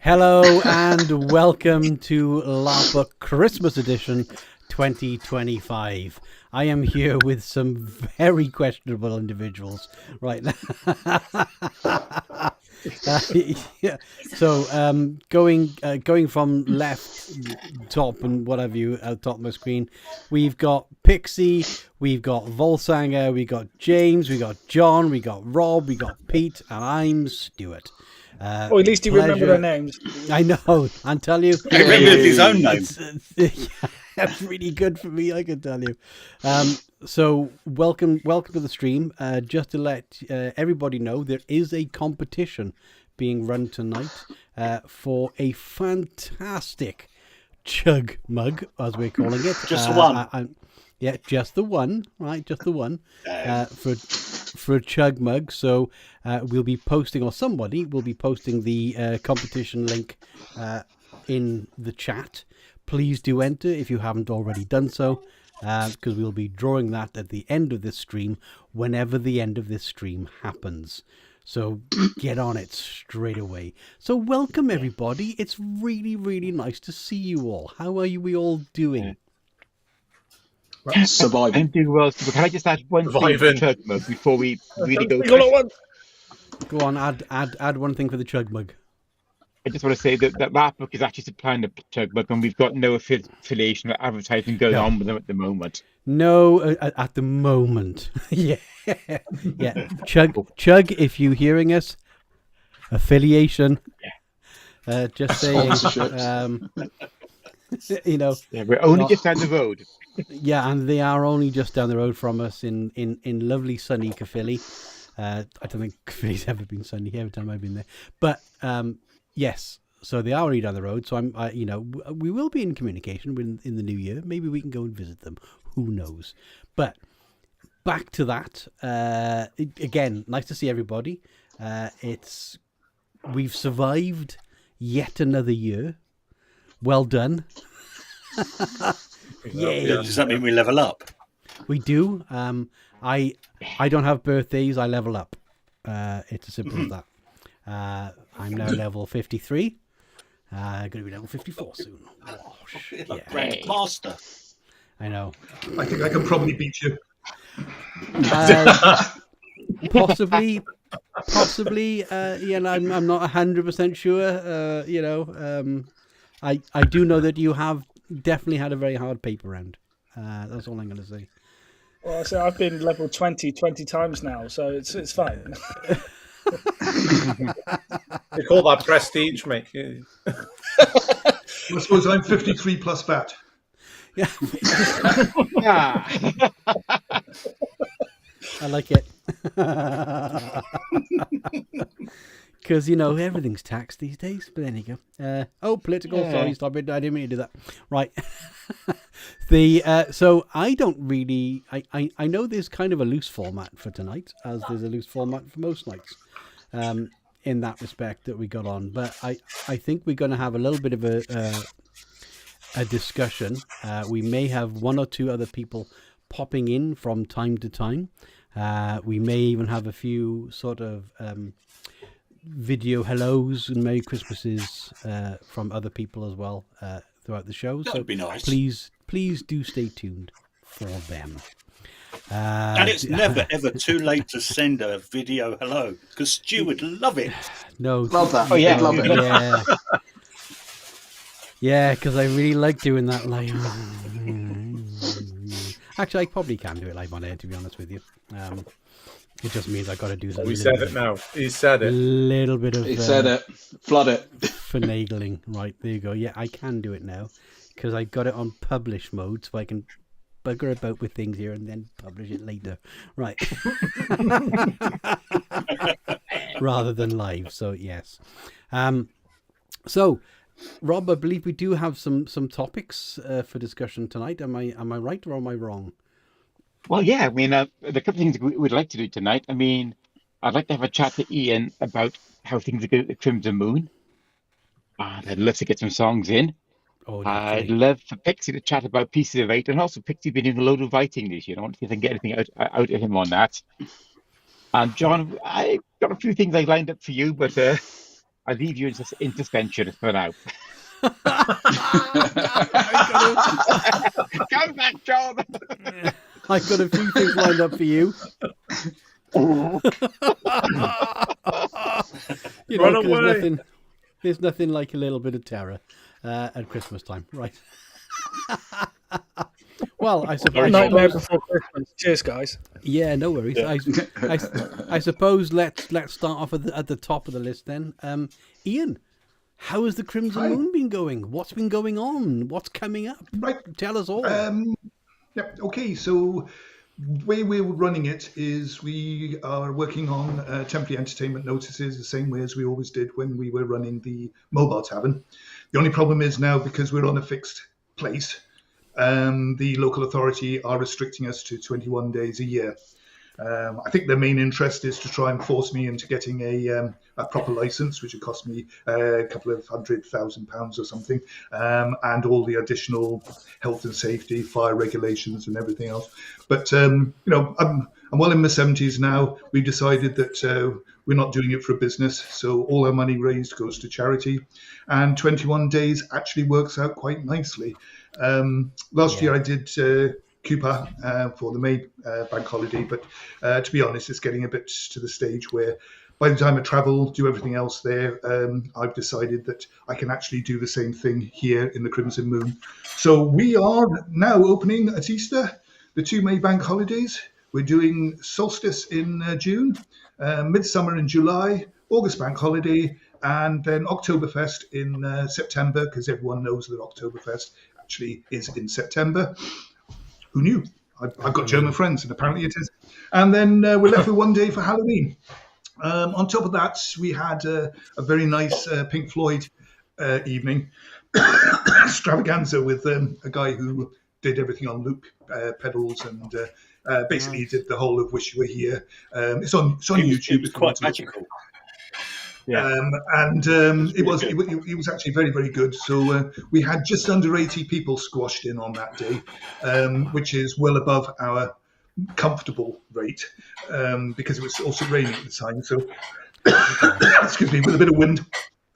Hello and welcome to LARPBook Christmas Edition 2025. I am here with some very questionable individuals right now. Yeah. So going from left top and what have you at top of my screen, we've got Pixie, we've got Volksanger, we got James, we got John, we got Rob, we got Pete, and I'm Stuart. At least you remember their names. I know. I'm telling you. He remembered his own name. That's really good for me, I can tell you. So welcome to the stream. Just to let everybody know, there is a competition being run tonight for a fantastic chug mug, as we're calling it. Just the one. Yeah, just the one, right? Just the one for a chug mug. So we'll be posting, or somebody will be posting the competition link in the chat. Please do enter if you haven't already done so, because we'll be drawing that at the end of this stream, whenever the end of this stream happens. So get on it straight away. So welcome everybody. It's really, really nice to see you all. How are we all doing? Surviving. I'm doing well. Can I just add one thing for the chug mug before we really go? Go on, add one thing for the chug mug. I just want to say that LARPBook is actually supplying the chug mug, and we've got no affiliation or advertising going on with them at the moment. No, at the moment. Yeah. Chug, if you're hearing us, affiliation. Yeah. Just saying. You know. Yeah, we're only just down the road. Yeah, and they are only just down the road from us in lovely sunny Caerphilly. I don't think Caerphilly's ever been sunny every time I've been there, but yes. So they are already down the road. So we will be in communication in the new year. Maybe we can go and visit them. Who knows? But back to that. Again, nice to see everybody. We've survived yet another year. Well done. Yeah. Does that mean we level up? We do. I don't have birthdays. I level up. It's as simple as that. I'm now level 53. Going to be level 54 soon. Oh, shit, yeah. Grandmaster. I know. I think I can probably beat you. Possibly. I'm not 100% sure. I do know that you have definitely had a very hard paper round. That's all I'm going to say. Well, so I've been level 20 times now, so it's fine. They call that prestige, mate. I suppose I'm 53 plus VAT. Yeah. I like it. Because, everything's taxed these days. But there you go. Political. Yeah. Sorry, stop it. I didn't mean to do that. Right. So I don't really... I know there's kind of a loose format for tonight, as there's a loose format for most nights. In that respect that we got on. But I think we're going to have a little bit of a discussion. We may have one or two other people popping in from time to time. We may even have a few sort of video hellos and Merry Christmases from other people as well throughout the show. That'd be nice. Please do stay tuned for them. And it's never ever too late to send a video hello, because Stu would love it. No, love that. Oh yeah, love it. Yeah, yeah, because I really like doing that live. Actually, I probably can do it live on air, to be honest with you. It just means I got to do something. We said it now. He said it. A little bit of. He said it. Flood it. Finagling. Right, there you go. Yeah, I can do it now because I got it on publish mode, so I can bugger about with things here and then publish it later. Right. Rather than live. So yes. So Rob, I believe we do have some topics for discussion tonight. Am I right or am I wrong? Well, yeah. I mean, the couple of things we'd like to do tonight. I mean, I'd like to have a chat to Iain about how things are going at the Crimson Moon. I'd love to get some songs in. Oh, I'd love for Pixie to chat about Pieces of Eight, and also Pixie been doing a load of writing this year. I want to see if I can get anything out of him on that. And John, I got a few things I lined up for you, but I leave you in suspension for now. Come back, John. I've got a few things lined up for you. You know, Run 'cause away. there's nothing like a little bit of terror at Christmas time, right? Well, I suppose. Nightmare Before Christmas. Cheers, guys. Yeah, no worries. Yeah. I suppose let's start off at the top of the list then. Iain, how has the Crimson Hi. Moon been going? What's been going on? What's coming up? Right. Tell us all. Yep. Okay. So the way we're running it is we are working on temporary entertainment notices the same way as we always did when we were running the mobile tavern. The only problem is now, because we're on a fixed place, the local authority are restricting us to 21 days a year. I think their main interest is to try and force me into getting a proper license, which would cost me a couple of £100,000 or something, and all the additional health and safety, fire regulations, and everything else. But I'm well in my 70s now. We've decided that we're not doing it for a business, so all our money raised goes to charity, and 21 days actually works out quite nicely. Last year I did Cooper for the May bank holiday, but to be honest, it's getting a bit to the stage where by the time I travel, do everything else there, I've decided that I can actually do the same thing here in the Crimson Moon. So we are now opening at Easter, the 2 May bank holidays. We're doing Solstice in June, Midsummer in July, August bank holiday, and then Oktoberfest in September, because everyone knows that Oktoberfest actually is in September. Who knew? I've got German friends, and apparently it is. And then we're left with 1 day for Halloween. On top of that, we had a very nice Pink Floyd evening extravaganza with a guy who did everything on loop pedals, and basically he did the whole of Wish You Were Here. It's on YouTube. It was quite magical. Yeah. It was actually very, very good. So we had just under 80 people squashed in on that day, which is well above our comfortable rate, because it was also raining at the time. So, excuse me, with a bit of wind,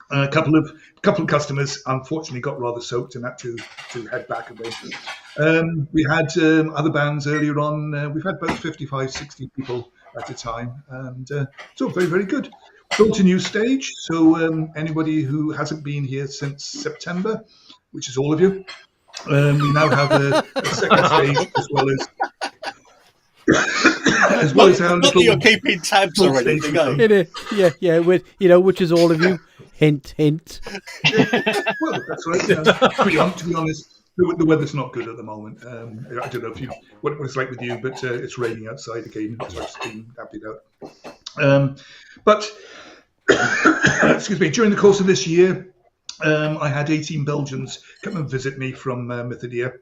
a couple of customers unfortunately got rather soaked and had to head back away. We had other bands earlier on. We've had about 55, 60 people at a time, and so very, very good. Built a new stage, so anybody who hasn't been here since September, which is all of you, we now have a second stage as well as our Not that little. you're keeping tabs or anything, eh? It is, yeah, with which is all of you. Hint, hint. Well, that's right. To be honest, the weather's not good at the moment. I don't know what it's like with you, but it's raining outside again, so it's been happy out. But excuse me, during the course of this year, I had 18 Belgians come and visit me from Mythidia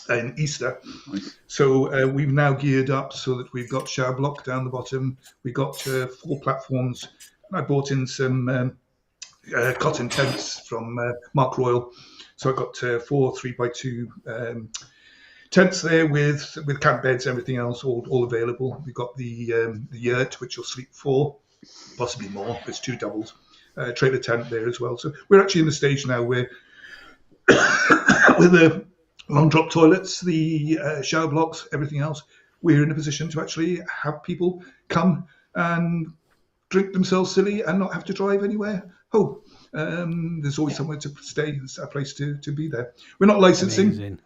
in Easter. Nice. So we've now geared up so that we've got shower block down the bottom. We've got 4 platforms. And I bought in some cotton tents from Mark Royal. So I've got 4 3x2 tents there with camp beds, everything else, all available. We've got the yurt, which will sleep 4, possibly more. There's 2 doubles. Trailer tent there as well. So we're actually in the stage now where with the long drop toilets, the shower blocks, everything else, we're in a position to actually have people come and drink themselves silly and not have to drive anywhere home. There's always somewhere to stay. It's a place to be there. We're not licensing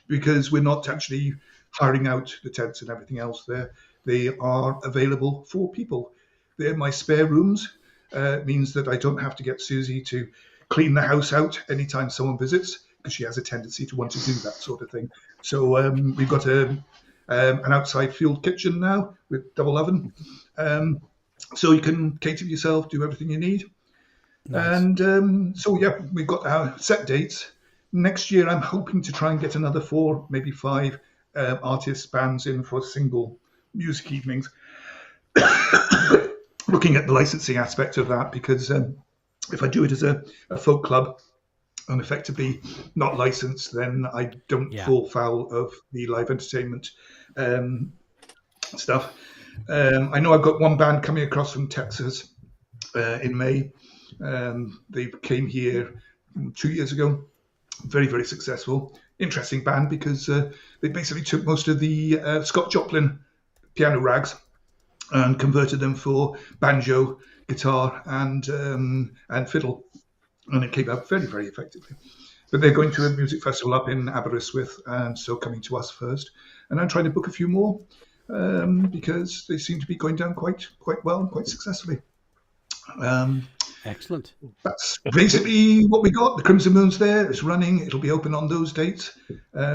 because we're not actually hiring out the tents and everything else there. They are available for people. They're my spare rooms. Means that I don't have to get Susie to clean the house out anytime someone visits, because she has a tendency to want to do that sort of thing. So we've got an outside field kitchen now with double oven. So you can cater for yourself, do everything you need. Nice. And so, yeah, we've got our set dates. Next year, I'm hoping to try and get another 4, maybe 5 artists, bands in for single music evenings. Looking at the licensing aspect of that, because if I do it as a folk club and effectively not licensed, then I don't fall foul of the live entertainment stuff. I know I've got one band coming across from Texas in May. They came here 2 years ago. Very, very successful. Interesting band because they basically took most of the Scott Joplin piano rags and converted them for banjo, guitar, and fiddle, and it came out very, very effectively. But they're going to a music festival up in Aberystwyth, and so coming to us first. And I'm trying to book a few more because they seem to be going down quite well and quite successfully. Excellent. That's basically what we got. The Crimson Moon's there. It's running. It'll be open on those dates.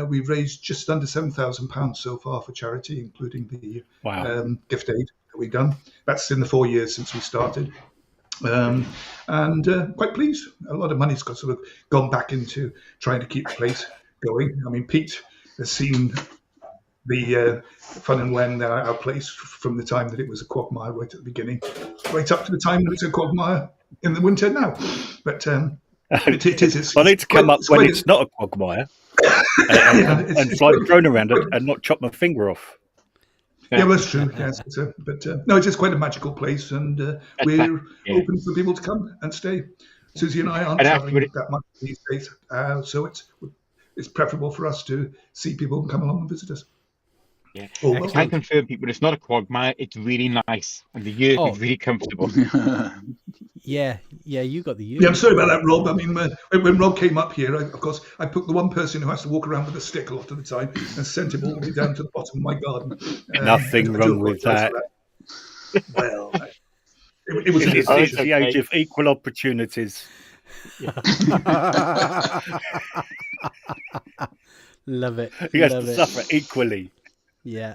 We've raised just under £7,000 so far for charity, including the gift aid that we've done. That's in the 4 years since we started. And quite pleased. A lot of money's got sort of gone back into trying to keep the place going. I mean, Pete has seen the fun and when our place from the time that it was a quagmire right at the beginning, right up to the time when it's a quagmire in the winter now. But it is. I need to come up when it's not a quagmire and fly the drone around and not chop my finger off. Yeah, well, that's true. Yes, but no, it's just quite a magical place, and we're open for people to come and stay. Susie and I aren't traveling that much these days, so it's preferable for us to see people come along and visit us. Yeah, I can confirm, people, it's not a quagmire. It's really nice, and the earth is really comfortable. Yeah, you got the earth. Yeah, I'm sorry about that, Rob. I mean, when Rob came up here, of course, I put the one person who has to walk around with a stick a lot of the time and sent him all the way down to the bottom of my garden. Nothing wrong with that. Well, it was it's the age of equal opportunities. Love it. He has to suffer equally. Yeah.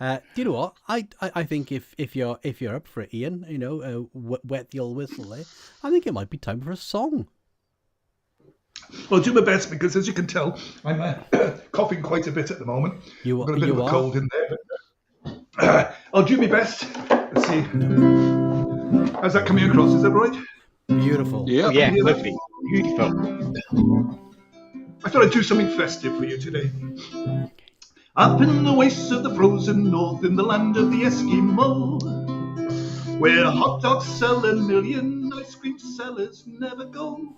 Do you know what? I think if you're up for it, Iain, wet the old whistle there. I think it might be time for a song. I'll do my best because, as you can tell, I'm coughing quite a bit at the moment. I've got a bit of a cold in there, but I'll do my best. Let's see. How's that coming across? Is that right? Beautiful. Yeah, lovely, beautiful. I thought I'd do something festive for you today. Up in the wastes of the frozen north, in the land of the Eskimo, where hot dogs sell a million, ice cream sellers never go.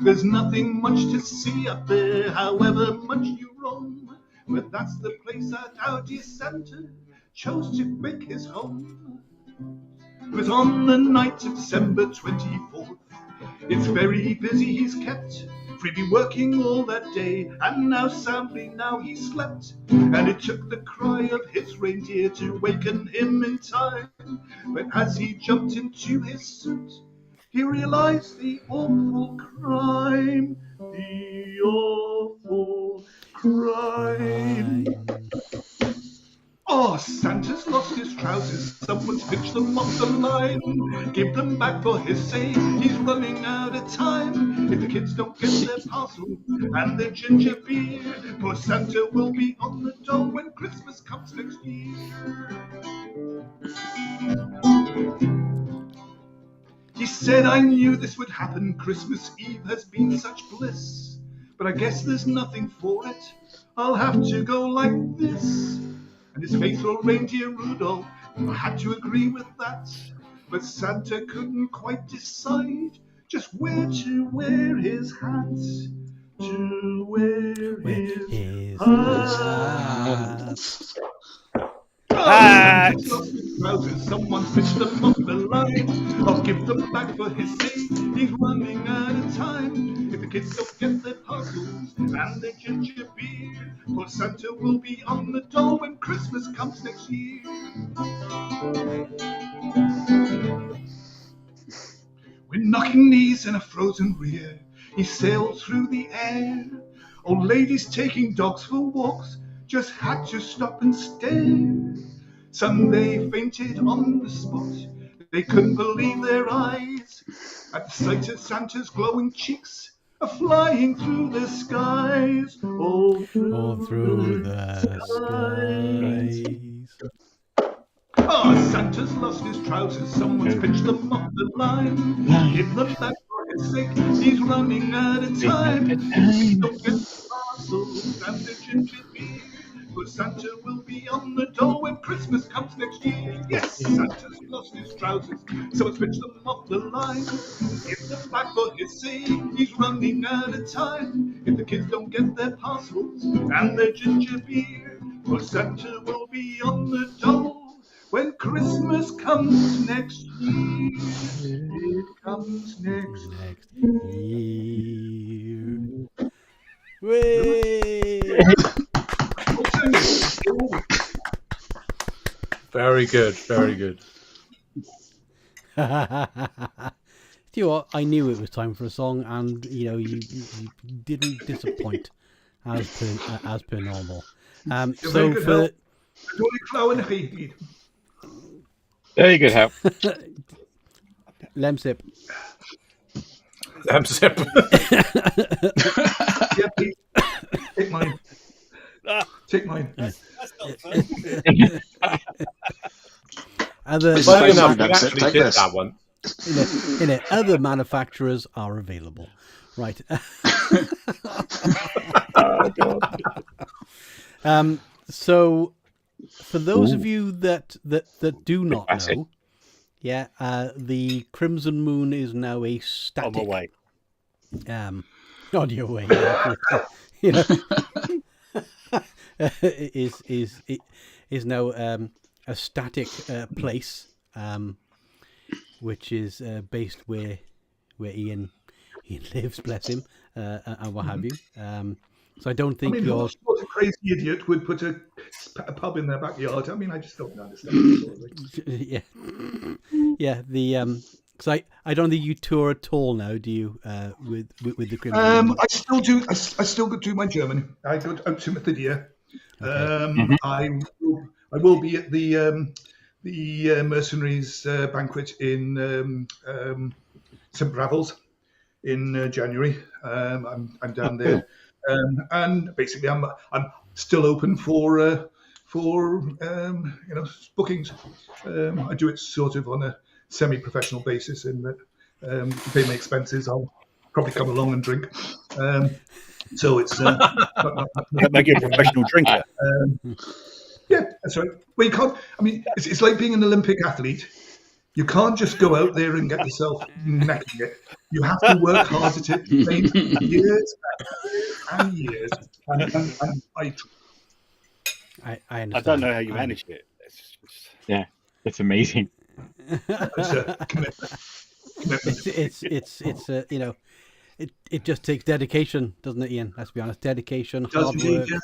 There's nothing much to see up there, however much you roam, but that's the place that our dear Santa chose to make his home. But on the night of December 24th, it's very busy he's kept, for he'd been working all that day, and now soundly now he slept. And it took the cry of his reindeer to waken him in time. But as he jumped into his suit, he realized the awful crime. The awful crime. Oh, Santa's lost his trousers, someone's pitched them off the line. Give them back for his sake, he's running out of time. If the kids don't get their parcels and their ginger beer, poor Santa will be on the door when Christmas comes next year. He said, I knew this would happen, Christmas Eve has been such bliss, but I guess there's nothing for it, I'll have to go like this. And his faithful reindeer Rudolph had to agree with that, but Santa couldn't quite decide just where to wear his hat. To wear his hat. Someone pitched them off the line. I'll give them back for his sake. He's running out of time. If the kids don't get their puzzles and their ginger beer, poor Santa will be on the door when Christmas comes next year. With knocking knees and a frozen rear, he sailed through the air. Old ladies taking dogs for walks just had to stop and stare. Some they fainted on the spot. They couldn't believe their eyes at the sight of Santa's glowing cheeks a-flying through the skies. All through the skies. Oh, Santa's lost his trousers. Someone's pitched them off the line. Give them back for his sake. He's running out of time. Don't get the parcels and the ginger beer, but Santa will be be on the dole when Christmas comes next year. Yes, Santa's lost his trousers, so switch them off the line. Give them back for his sake, he's running out of time. If the kids don't get their parcels and their ginger beer, well, Santa will be on the dole when Christmas comes next year. It comes next year. Way. Very good, very good. Do you know what? I knew it was time for a song, and you didn't disappoint as per normal. So for very good help. Lemsip. Lemsip. Yeah, please. Take mine. Take mine. That's not fair. Funny enough, we actually did that one. Other manufacturers are available. Right. Oh, God. So for those of you that do not know, the Crimson Moon is now a static. On my way. On your way. Is now a static place, which is based where Iain lives, bless him, and what have you. So I don't think you're. What a crazy idiot would put a pub in their backyard? I mean, I just don't understand. Yeah. The because I don't think you tour at all now, do you? With the Crimson. I still do. I still do my German. I go out to Methodia. Okay. I will be at the mercenaries banquet in St. Bravels in January. I'm down there, and basically I'm still open for bookings. I do it sort of on a semi-professional basis, in that if you pay my expenses, I'll probably come along and drink. So it's That make you a professional drinker. Yeah, that's right. Well, you can't. I mean, it's like being an Olympic athlete. You can't just go out there and get yourself necking it. You have to work hard at it, years and years. And I understand. I don't know how you manage it. Yeah, it's amazing. it's a commitment. It's it just takes dedication, doesn't it, Iain? Let's be honest, dedication, hard indeed, work. Yeah.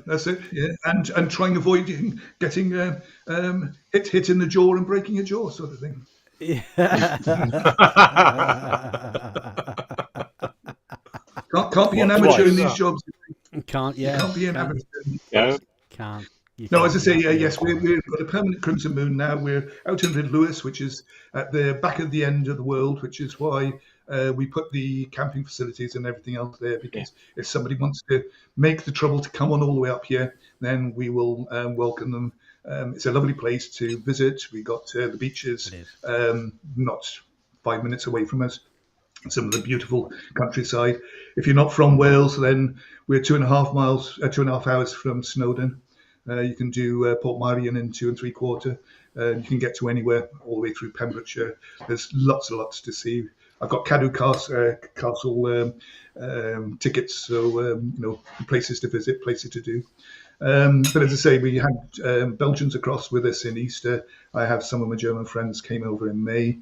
That's it. Yeah, and trying to avoid getting hit in the jaw and breaking a jaw, sort of thing. Can't be an amateur in these jobs. Can't. Yeah. You can't be an amateur. Yeah. Can't. No, as I say, yes, we've got a permanent Crimson Moon now. We're out in Lewis, which is at the back of the end of the world, which is why we put the camping facilities and everything else there, because if somebody wants to make the trouble to come on all the way up here, then we will welcome them. It's a lovely place to visit. We got the beaches not 5 minutes away from us. Some of the beautiful countryside. If you're not from Wales, then we're 2.5 hours from Snowdon. You can do Port Marion in 2 3/4. You can get to anywhere all the way through Pembrokeshire. There's lots and lots to see. I've got Cadw Castle tickets, so places to visit, places to do. But as I say, we had Belgians across with us in Easter. I have some of my German friends came over in May.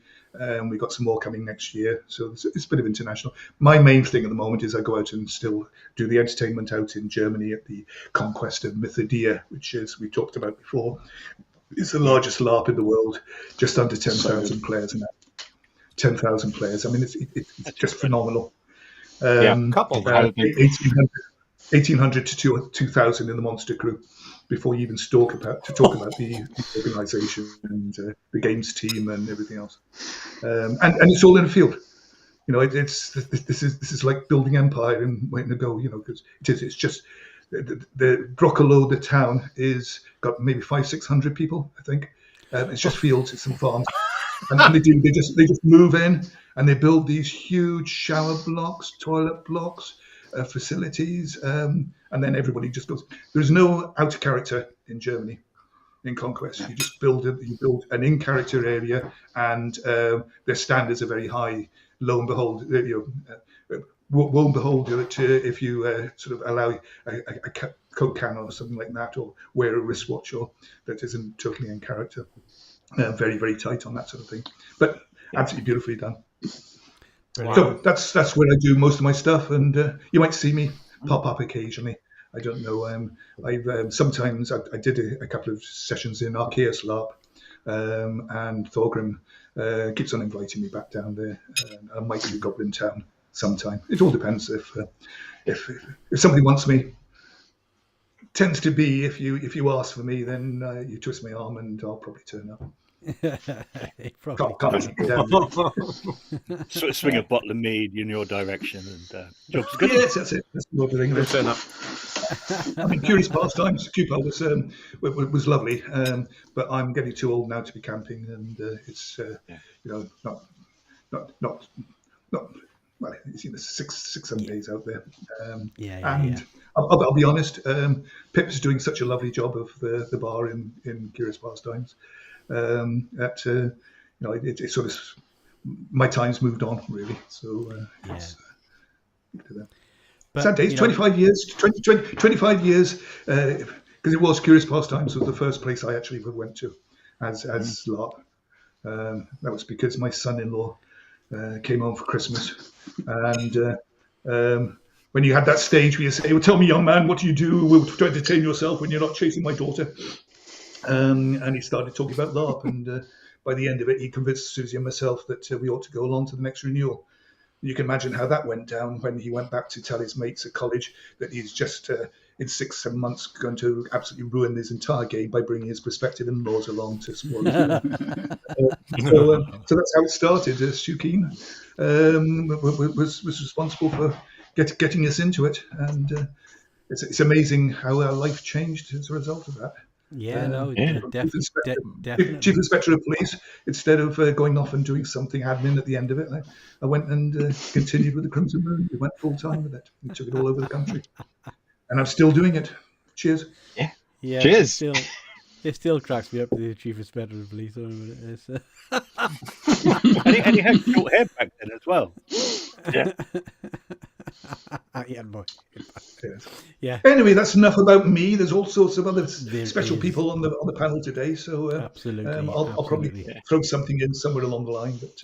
We got some more coming next year, so it's a bit of international. My main thing at the moment is I go out and still do the entertainment out in Germany at the Conquest of Mythodia, which, as we talked about before, is the largest LARP in the world, just under 10,000 players. 10,000 players. I mean, it's just phenomenal. Couple 1,800 to 2,000 in the monster crew before you even talk about the organisation and the games team and everything else. And it's all in a field. This is like building empire and waiting to go. Because it's just the Broccolo, the town, is got maybe 500-600 people, I think. It's just fields, it's some farms, and they just move in and they build these huge shower blocks, toilet blocks, facilities, and and then everybody just goes. There's no out character in Germany. In Conquest, you just build an in-character area, and their standards are very high. Lo and behold, woe and behold, if you sort of allow a Coke can or something like that, or wear a wristwatch, or that isn't totally in character. Very, very tight on that sort of thing, but absolutely beautifully done. Brilliant. So that's where I do most of my stuff, and you might see me pop up occasionally. I don't know. I've sometimes I did a couple of sessions in arquebus LARP, and Thorgrim keeps on inviting me back down there. I might do Goblin Town sometime. It all depends if somebody wants me. Tends to be if you ask for me, then you twist my arm and I'll probably turn up. Sort of swing a bottle of mead in your direction, and job's good. Yes, that's it. That's the thing. Turn up. I mean, Curious Pastimes, Cuba was lovely, but I'm getting too old now to be camping, and it's not well, it's 6-7 days out there. I'll be honest, Pip's doing such a lovely job of the bar in Curious Pastimes that it's sort of my time's moved on really. So it's sad days. 25 years, 25 years, because it was Curious Pastimes was the first place I actually went to as LARP. That was because my son-in-law came home for Christmas, and when you had that stage where you say, "Well, tell me, young man, what do you do to entertain yourself when you're not chasing my daughter?" And he started talking about LARP, and by the end of it, he convinced Susie and myself that we ought to go along to the next renewal. You can imagine how that went down when he went back to tell his mates at college that he's just in 6-7 months going to absolutely ruin his entire game by bringing his prospective in-laws along to spoil it. So that's how it started. Stu Keen was responsible for getting us into it, and it's amazing how our life changed as a result of that. Definitely. Chief Inspector of Police, instead of going off and doing something admin at the end of it, I went and continued with the Crimson Moon. We went full time with it. We took it all over the country, and I'm still doing it. Cheers. Yeah. Cheers. It still cracks me up with the Chief Inspector of Police. And he had short hair back then as well. Yeah. Boy. Yeah. Anyway, that's enough about me. There's all sorts of other special people on the panel today, so absolutely. I'll probably throw something in somewhere along the line, but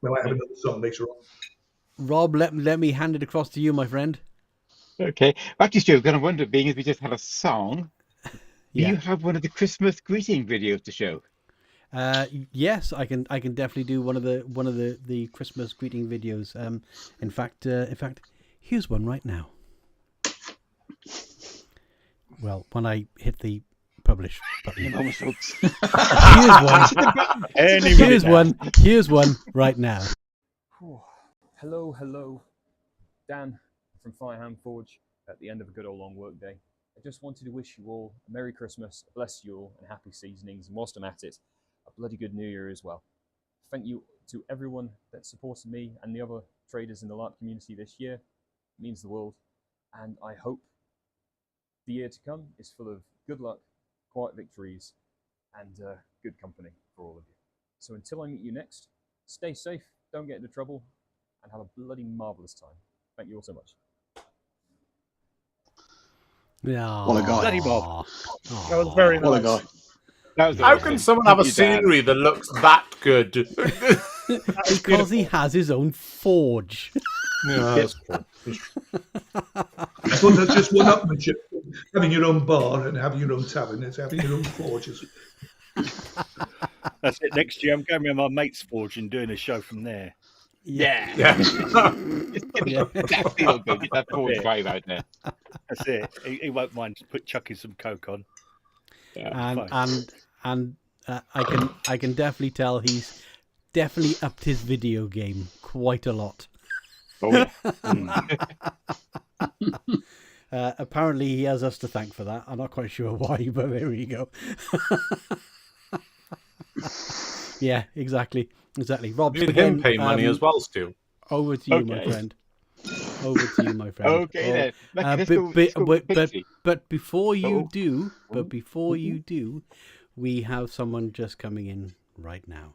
we might have another song later on. Rob, let me hand it across to you, my friend. Okay. Actually, Stu, I'm going to wonder, being as we just had a song, do you have one of the Christmas greeting videos to show? Yes, I can definitely do one of the Christmas greeting videos. In fact, here's one right now. Well, when I hit the publish button. Here's one right now. Hello. Dan from Firehand Forge at the end of a good old long work day. I just wanted to wish you all a Merry Christmas, bless you all, and happy seasonings, and whilst I'm at it, a bloody good New Year as well. Thank you to everyone that supported me and the other traders in the LARP community this year. It means the world, and I hope the year to come is full of good luck, quiet victories, and good company for all of you. So until I meet you next, stay safe, don't get into trouble, and have a bloody marvellous time. Thank you all so much. Yeah. What a guy. Bloody Bob. That was very nice. What a guy. How can someone have a scenery that looks that good? Because he has his own forge. Yeah, that's cool. I thought that's just one upmanship. Having your own bar and having your own tavern, it's having your own forges. That's it. Next year, I'm going around my mate's forge and doing a show from there. Yeah. That feels good. Get that forward drive out there. That's it. He won't mind chucking some coke on. And I can definitely tell he's definitely upped his video game quite a lot. Oh yeah. Apparently he has us to thank for that. I'm not quite sure why, but there we go. Yeah, exactly. Rob, You need him pay money as well, Stu. Over to you, my friend. over to you, my friend. Okay then. Let's go Pixie. But before you do, Mm-hmm. we have someone just coming in right now.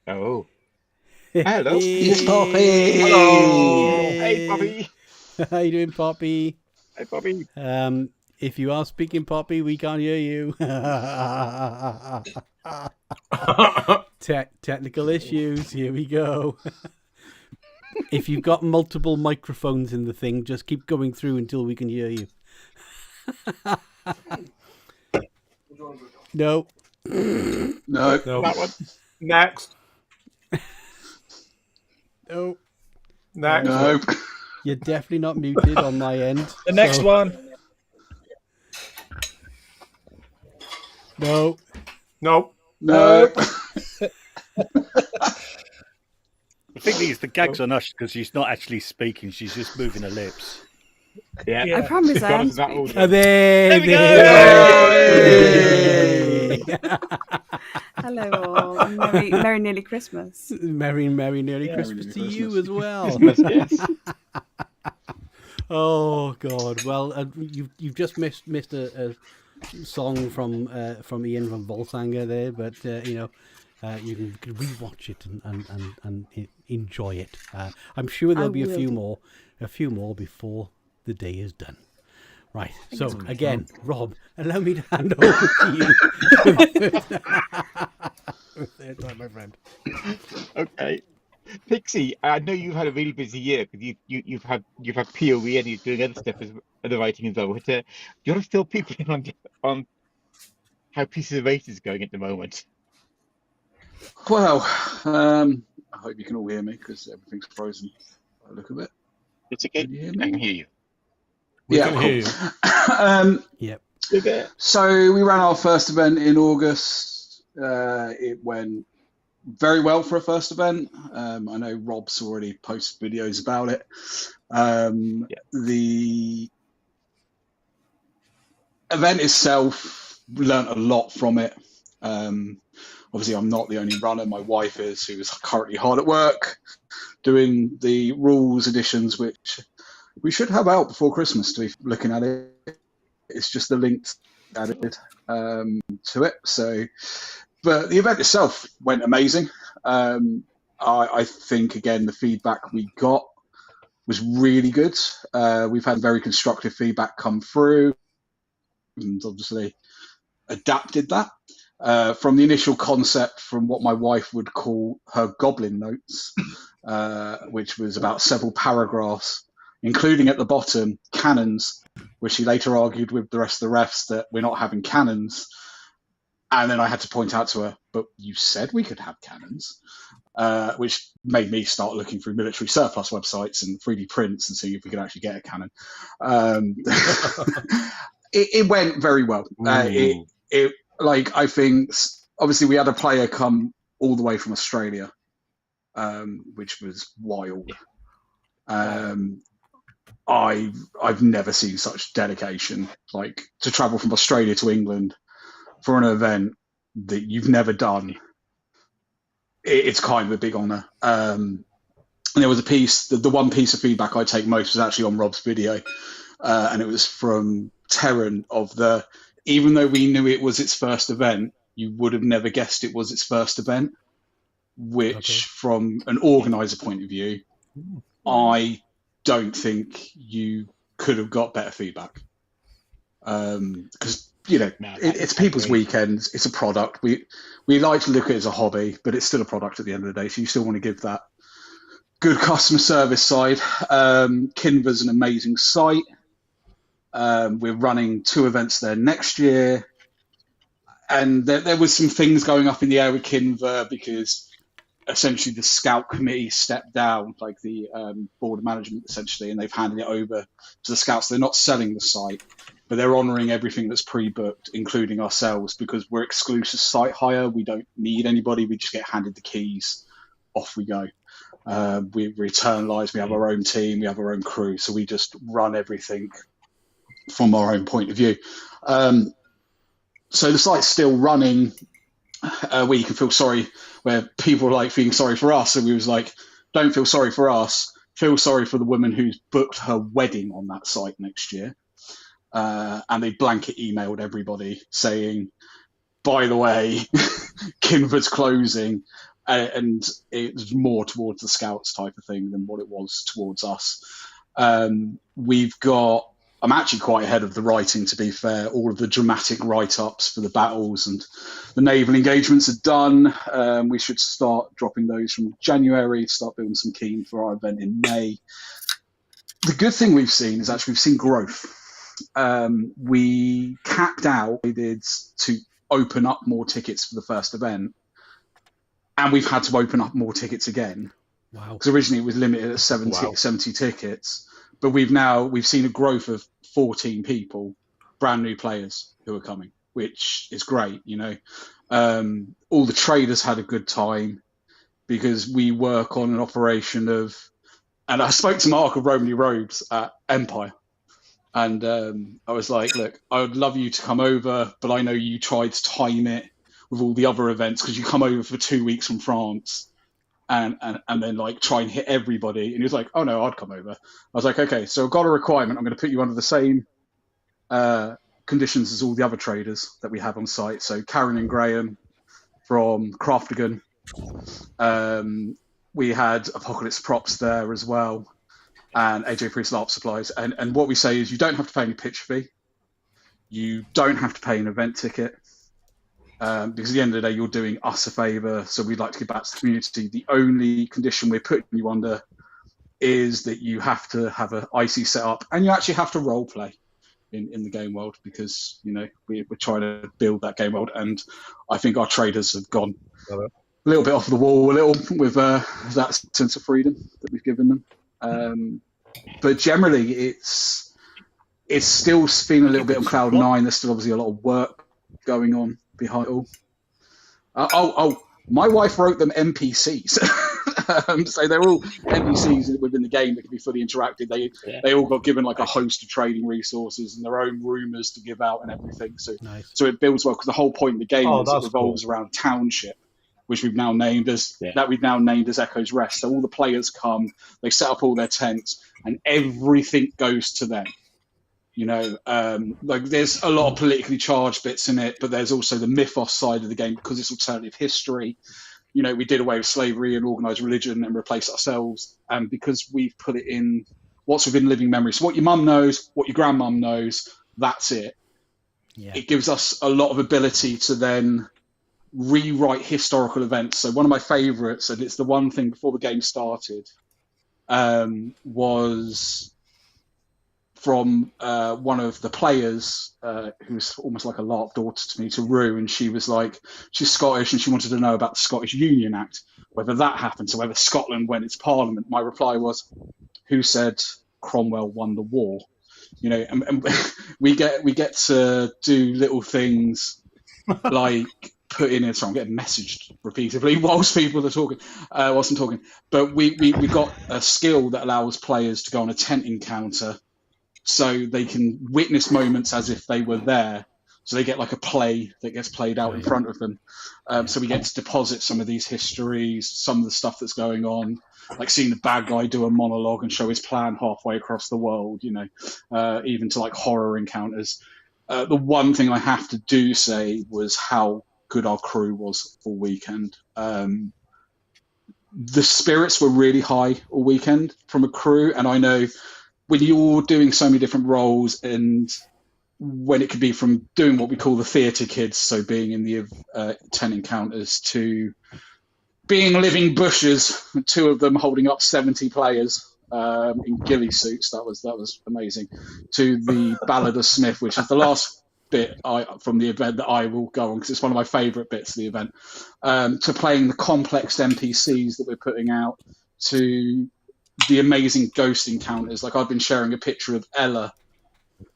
Oh. Hello. It's Poppy. Hello. Hey, Poppy. How you doing, Poppy? Hey, Poppy. If you are speaking, Poppy, we can't hear you. Technical issues. Here we go. If you've got multiple microphones in the thing, just keep going through until we can hear you. No. No. That one. Next. No. Next. No. You're definitely not muted on my end. The next one. No. Nope. No. The thing is, the gag's on us because she's not actually speaking; she's just moving her lips. Yeah. Yeah. I promise I am That speaking. order. There we go. Hello all. Merry nearly Christmas. Merry nearly Yeah. Christmas Merry to Christmas. you as well. Christmas, yes. Oh God! Well, you've just missed a song from Iain from Volksanger there, but you can rewatch it and enjoy it. I'm sure there'll be a few more before the day is done. Right. So again, Rob, allow me to hand over to you. Third time, my friend. Okay. Pixie, I know you've had a really busy year because you've had POE and you're doing other stuff as the writing as well. But, do you want to fill people in on how Pieces of Eight is going at the moment? Well, I hope you can all hear me because everything's frozen. By the look of it. It's okay. Can you hear I me? can hear you. We Yeah, can cool. hear you. Yep. Okay. So we ran our first event in August. It went very well for a first event. I know Rob's already posted videos about it. The event itself, we learned a lot from it. Obviously, I'm not the only runner. My wife is, who is currently hard at work doing the rules editions, which we should have out before Christmas to be looking at it. It's just the link added to it. So, but the event itself went amazing. I think, again, the feedback we got was really good. We've had very constructive feedback come through and obviously adapted that. From the initial concept, from what my wife would call her goblin notes, which was about several paragraphs, including at the bottom cannons, which she later argued with the rest of the refs that we're not having cannons. And then I had to point out to her, but you said we could have cannons, which made me start looking through military surplus websites and 3D prints and see if we could actually get a cannon. It went very well. I think, obviously, we had a player come all the way from Australia, which was wild. I've never seen such dedication, like to travel from Australia to England for an event that you've never done. It's kind of a big honour. And there was a piece, the one piece of feedback I take most was actually on Rob's video, and it was from Terran of even though we knew it was its first event, you would have never guessed it was its first event, which from an organiser point of view, I don't think you could have got better feedback. Because, it's people's weekends, it's a product. We like to look at it as a hobby, but it's still a product at the end of the day, so you still want to give that good customer service side. Kinva's an amazing site. We're running 2 events there next year. And there was some things going up in the air with Kinva because essentially the scout committee stepped down, like the board of management essentially, and they've handed it over to the scouts. They're not selling the site, but they're honouring everything that's pre-booked, including ourselves, because we're exclusive site hire. We don't need anybody. We just get handed the keys. Off we go. We internalise. We have our own team. We have our own crew. So we just run everything from our own point of view. So the site's still running where you can feel sorry, where people are like feeling sorry for us. And we was like, don't feel sorry for us. feel sorry for the woman who's booked her wedding on that site next year. And they blanket emailed everybody saying, by the way, Kinford's closing, and it's more towards the Scouts type of thing than what it was towards us. I'm actually quite ahead of the writing, to be fair. All of the dramatic write-ups for the battles and the naval engagements are done. We should start dropping those from January, start building some keen for our event in May. The good thing we've seen is actually we've seen growth. We capped out to open up more tickets for the first event, and we've had to open up more tickets again. Wow. Because originally it was limited at 70 tickets, but we've seen a growth of 14 people, brand new players who are coming, which is great. All the traders had a good time because we work on an operation of, and I spoke to Mark of Romany Robes at Empire. And I was like, look, I would love you to come over, but I know you tried to time it with all the other events because you come over for 2 weeks from France and then like try and hit everybody. And he was like, oh no, I'd come over. I was like, okay, so I've got a requirement. I'm going to put you under the same conditions as all the other traders that we have on site. So Karen and Graham from Craftigan. We had Apocalypse Props there as well. And AJ Priest LARP Supplies. And what we say is you don't have to pay any pitch fee. You don't have to pay an event ticket. Because at the end of the day, you're doing us a favour. So we'd like to give back to the community. The only condition we're putting you under is that you have to have an IC set up and you actually have to role play in the game world because, we're trying to build that game world. And I think our traders have gone a little bit off the wall with that sense of freedom that we've given them. But generally, it's still feeling a little bit on cloud nine. There's still obviously a lot of work going on behind it all. My wife wrote them NPCs. So they're all NPCs within the game that can be fully interactive. They all got given like a host of trading resources and their own rumours to give out and everything. So So it builds well because the whole point of the game is it revolves around township, which we've now named as Echo's Rest. So all the players come, they set up all their tents, and everything goes to them. Like there's a lot of politically charged bits in it, but there's also the mythos side of the game because it's alternative history. We did away with slavery and organised religion and replaced ourselves, and because we've put it in what's within living memory. So what your mum knows, what your grandmum knows, that's it. Yeah. It gives us a lot of ability to then rewrite historical events. So one of my favourites, and it's the one thing before the game started, was from one of the players who's almost like a LARP daughter to me, to Rue, and she was like, she's Scottish and she wanted to know about the Scottish Union Act, whether that happened, so whether Scotland went into Parliament. My reply was, who said Cromwell won the war? And we get to do little things like put in it. So I'm getting messaged repeatedly whilst people are talking, whilst I'm talking. But we got a skill that allows players to go on a tent encounter, so they can witness moments as if they were there. So they get like a play that gets played out in front of them. So we get to deposit some of these histories, some of the stuff that's going on, like seeing the bad guy do a monologue and show his plan halfway across the world. Even to like horror encounters. The one thing I have to say was how good our crew was all weekend. The spirits were really high all weekend from a crew, and I know when you're doing so many different roles, and when it could be from doing what we call the theatre kids, so being in the tent encounters, to being living bushes, 2 of them holding up 70 players in ghillie suits, that was amazing, to the Ballad of Smith, which is the last bit from the event that I will go on because it's one of my favourite bits of the event, to playing the complex NPCs that we're putting out, to the amazing ghost encounters. Like I've been sharing a picture of Ella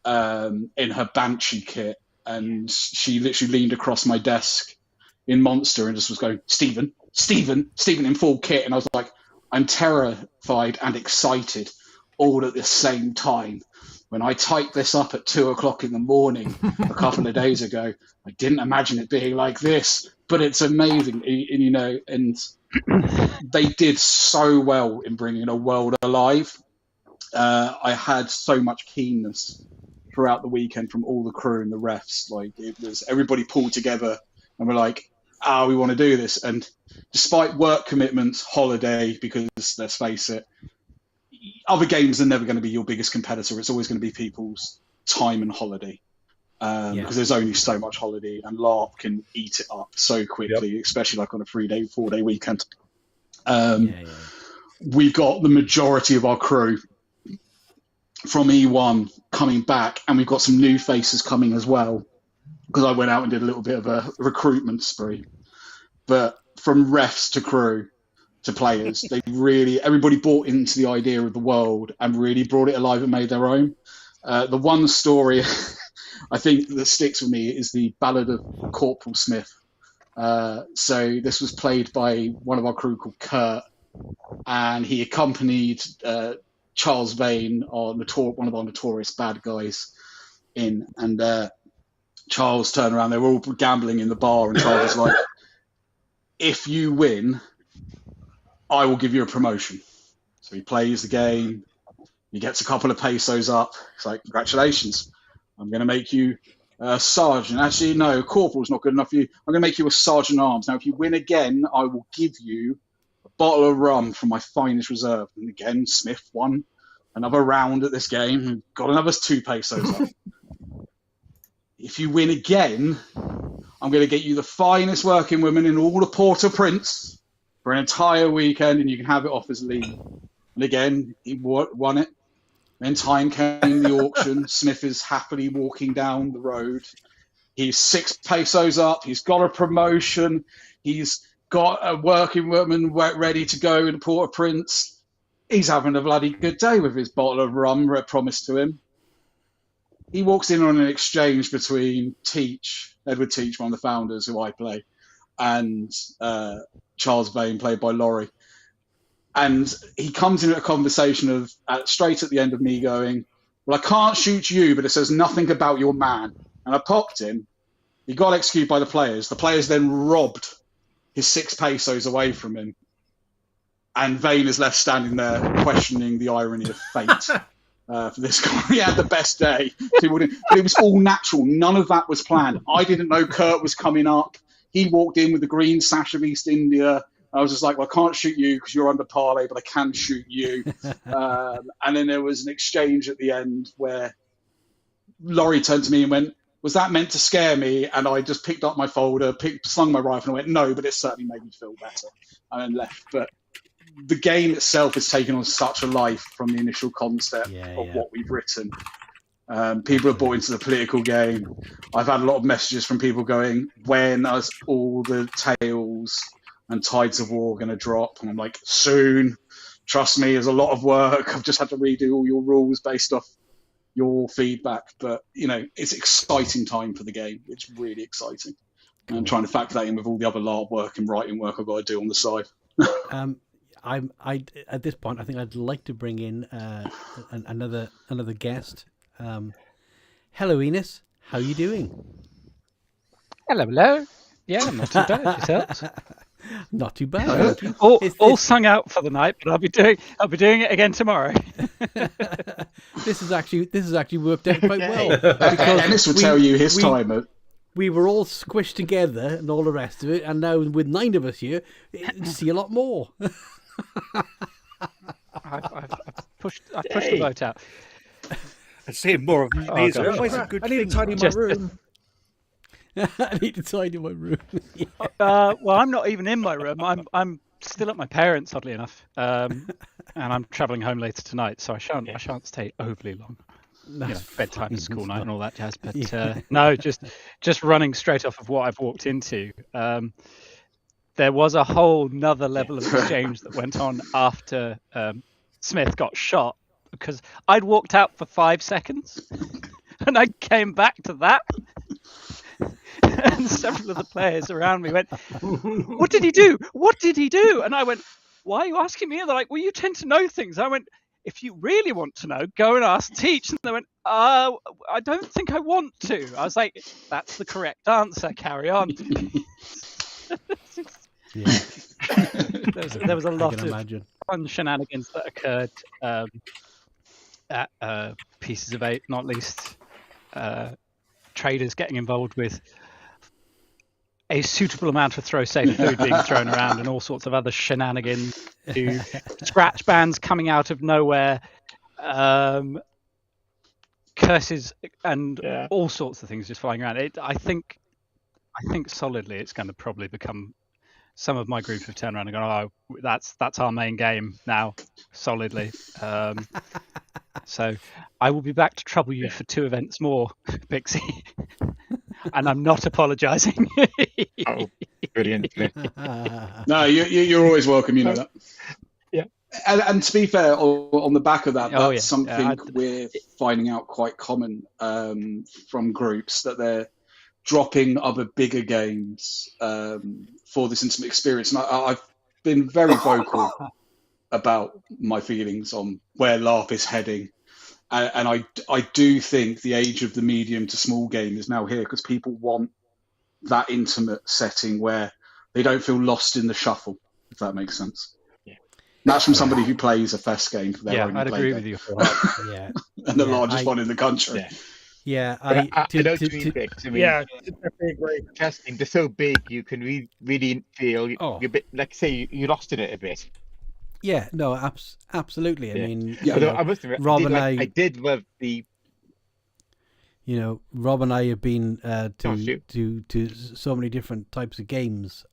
in her Banshee kit, and she literally leaned across my desk in Monster and just was going, Stephen in full kit, and I was like, I'm terrified and excited all at the same time. When I typed this up at 2:00 in the morning a couple of days ago, I didn't imagine it being like this. but it's amazing, and they did so well in bringing a world alive. I had so much keenness throughout the weekend from all the crew and the refs. Like, it was everybody pulled together and we're like, we want to do this. And despite work commitments, holiday, because let's face it, other games are never going to be your biggest competitor. It's always going to be people's time and holiday. Because there's only so much holiday, and LARP can eat it up so quickly, especially like on a 3-day, 4-day weekend. We've got the majority of our crew from E1 coming back, and we've got some new faces coming as well, because I went out and did a little bit of a recruitment spree. But from refs to crew to players, everybody bought into the idea of the world and really brought it alive and made their own. The one story I think that sticks with me is the Ballad of Corporal Smith. So this was played by one of our crew called Kurt, and he accompanied Charles Vane, one of our notorious bad guys, in. And Charles turned around, they were all gambling in the bar, and Charles was like, if you win, I will give you a promotion. So he plays the game, he gets a couple of pesos up, he's like, congratulations, I'm going to make you a sergeant. Actually, no, corporal's not good enough for you. I'm going to make you a sergeant at arms. Now, if you win again, I will give you a bottle of rum from my finest reserve. And again, Smith won another round at this game and got another 2 pesos up. If you win again, I'm going to get you the finest working woman in all of Port-au-Prince for an entire weekend, and you can have it off as leave. And again, he won it. Then time came, the auction. Smith is happily walking down the road. He's 6 pesos up. He's got a promotion. He's got a working woman ready to go in Port-au-Prince. He's having a bloody good day with his bottle of rum promised to him. He walks in on an exchange between Edward Teach, one of the founders who I play, and Charles Vane, played by Laurie. And he comes in at a conversation of straight at the end of me going, well, I can't shoot you, but it says nothing about your man. And I popped him. He got executed by the players. The players then robbed his 6 pesos away from him. And Vane is left standing there questioning the irony of fate for this guy. He had the best day. But it was all natural. None of that was planned. I didn't know Kurt was coming up. He walked in with the green sash of East India. I was just like, well, I can't shoot you because you're under parlay, but I can shoot you. And then there was an exchange at the end where Laurie turned to me and went, was that meant to scare me? And I just picked up my folder, slung my rifle, and I went, no, but it certainly made me feel better. And then left. But the game itself has taken on such a life from the initial concept of what we've written. People have bought into the political game. I've had a lot of messages from people going, when are all the tales and Tides of War going to drop? And I'm like, soon. Trust me, there's a lot of work. I've just had to redo all your rules based off your feedback. But, it's exciting time for the game. It's really exciting. And I'm trying to factor that in with all the other LARP work and writing work I've got to do on the side. I at this point, I think I'd like to bring in another guest. Hello, Enys. How are you doing? Hello. Yeah, I'm not too bad. Yourselves? Not too bad. All sung out for the night, but I'll be doing it again tomorrow. This has actually worked out quite well. Enys will tell you his time. We were all squished together and all the rest of it, and now with 9 of us here, see a lot more. I've pushed the boat out. I see more of these. Always a good I need to tidy my room. I need to tidy my room. Well, I'm not even in my room. I'm still at my parents', oddly enough, and I'm travelling home later tonight, so I shan't stay overly long. Bedtime, school night, and all that jazz. But no, just running straight off of what I've walked into. There was a whole nother level of exchange that went on after Smith got shot, because I'd walked out for 5 seconds, and I came back to that. And several of the players around me went, what did he do? What did he do? And I went, why are you asking me? And they're like, well, you tend to know things. I went, if you really want to know, go and ask Teach. And they went, I don't think I want to. I was like, that's the correct answer. Carry on. Yeah. There was a lot of imagine. fun shenanigans that occurred at Pieces of Eight, not least traders getting involved with a suitable amount of throw-safe food being thrown around and all sorts of other shenanigans, to scratch bands coming out of nowhere, curses and all sorts of things just flying around. I think solidly it's going to probably become, some of my group have turned around and gone, oh, that's our main game now, solidly. So I will be back to trouble you for 2 events more, Pixie. And I'm not apologising. Oh, brilliant. No, you're always welcome, you know that. Yeah. And to be fair, on the back of that, Oh, that's yeah. something we're finding out quite common from groups, that they're dropping other bigger games for this intimate experience. And I've been very vocal about my feelings on where LARP is heading. And I do think the age of the medium to small game is now here, because people want that intimate setting where they don't feel lost in the shuffle, if that makes sense. Yeah. And that's from somebody who plays a fest game for their own I'd play agree day. with you. Yeah. And the largest one in the country. Yeah, I know what you mean, Vix. I mean, Yeah, definitely agree. testing, they're so big, you can really feel you're a bit, like, say, you're lost in it a bit. Yeah, no, absolutely. I mean, Although I must admit, Rob I did love the. You know, Rob and I have been shoot. to so many different types of games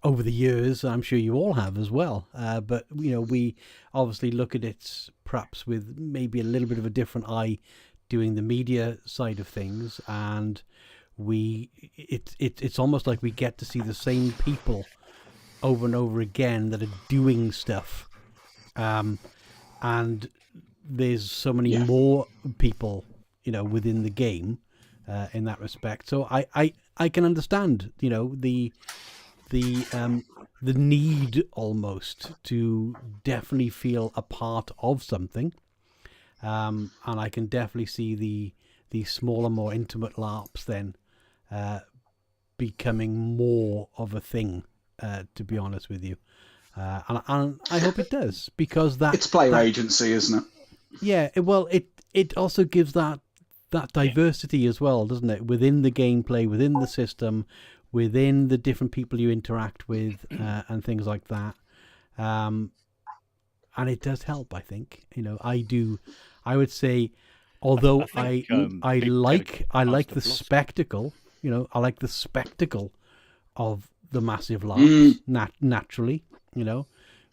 over the years. I'm sure you all have as well. But you know, we obviously look at it perhaps with maybe a little bit of a different eye, doing the media side of things, and it's almost like we get to see the same people over and over again that are doing stuff, and there's so many more people, you know, within the game in that respect. So I can understand, you know, the need almost to definitely feel a part of something, and I can definitely see the smaller, more intimate LARPs then becoming more of a thing. To be honest with you, and I hope it does, because it's player agency, isn't it? Yeah, it also gives that diversity as well, doesn't it? Within the gameplay, within the system, within the different people you interact with, and things like that. And it does help, I think. You know, I would say, although I like the spectacle. You know, I like the spectacle of the massive LARPs naturally, you know,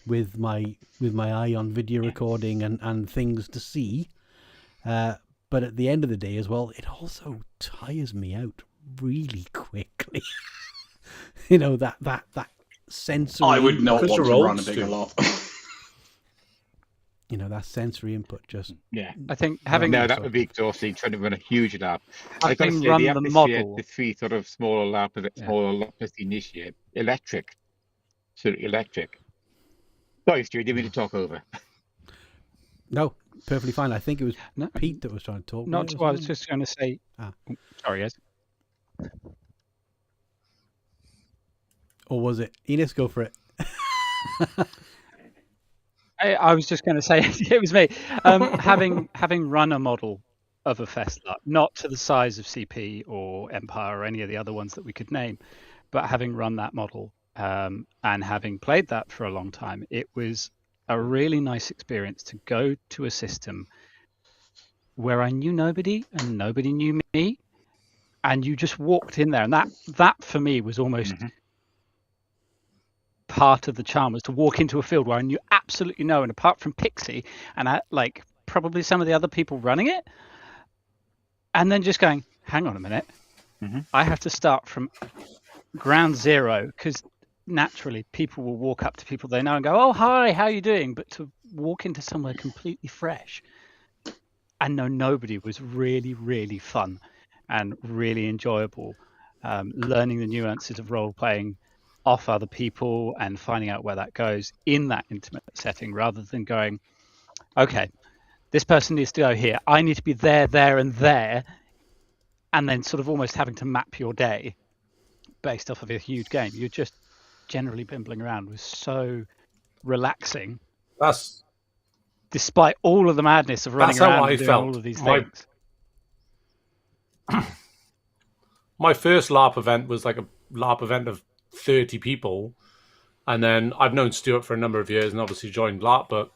with my eye on video recording and things to see, but at the end of the day as well, it also tires me out really quickly. You know, that sensory. I would not want to run a bigger LARP. You know, that sensory input just. I think having that would be exhausting, trying to run a huge LARP. I think run the model. The 3 sort of smaller LARPs, smaller LARPs this year, electric. Sorry, Stu, didn't mean to talk over. No, perfectly fine. I think it was Pete that was trying to talk. Not what I was just going to say. Sorry, guys. Or was it? Enys, go for it. I was just going to say it was me. Having run a model of a fest LARP, not to the size of CP or Empire or any of the other ones that we could name, but having run that model and having played that for a long time, it was a really nice experience to go to a system where I knew nobody and nobody knew me, and you just walked in there, and that for me was almost part of the charm, was to walk into a field where I knew absolutely no one apart from Pixie and like probably some of the other people running it, and then just going, hang on a minute, I have to start from ground zero, because naturally people will walk up to people they know and go, oh hi, how are you doing? But to walk into somewhere completely fresh and know nobody was really, really fun and really enjoyable. Learning the nuances of role playing off other people and finding out where that goes in that intimate setting, rather than going, okay, this person needs to go here, I need to be there, and there, and then sort of almost having to map your day. based off of a huge game. You're just generally bimbling around. It was so relaxing. Despite all of the madness of running around and doing all of these things. My first LARP event was like a LARP event of 30 people. And then I've known Stuart for a number of years and obviously joined LARPBook.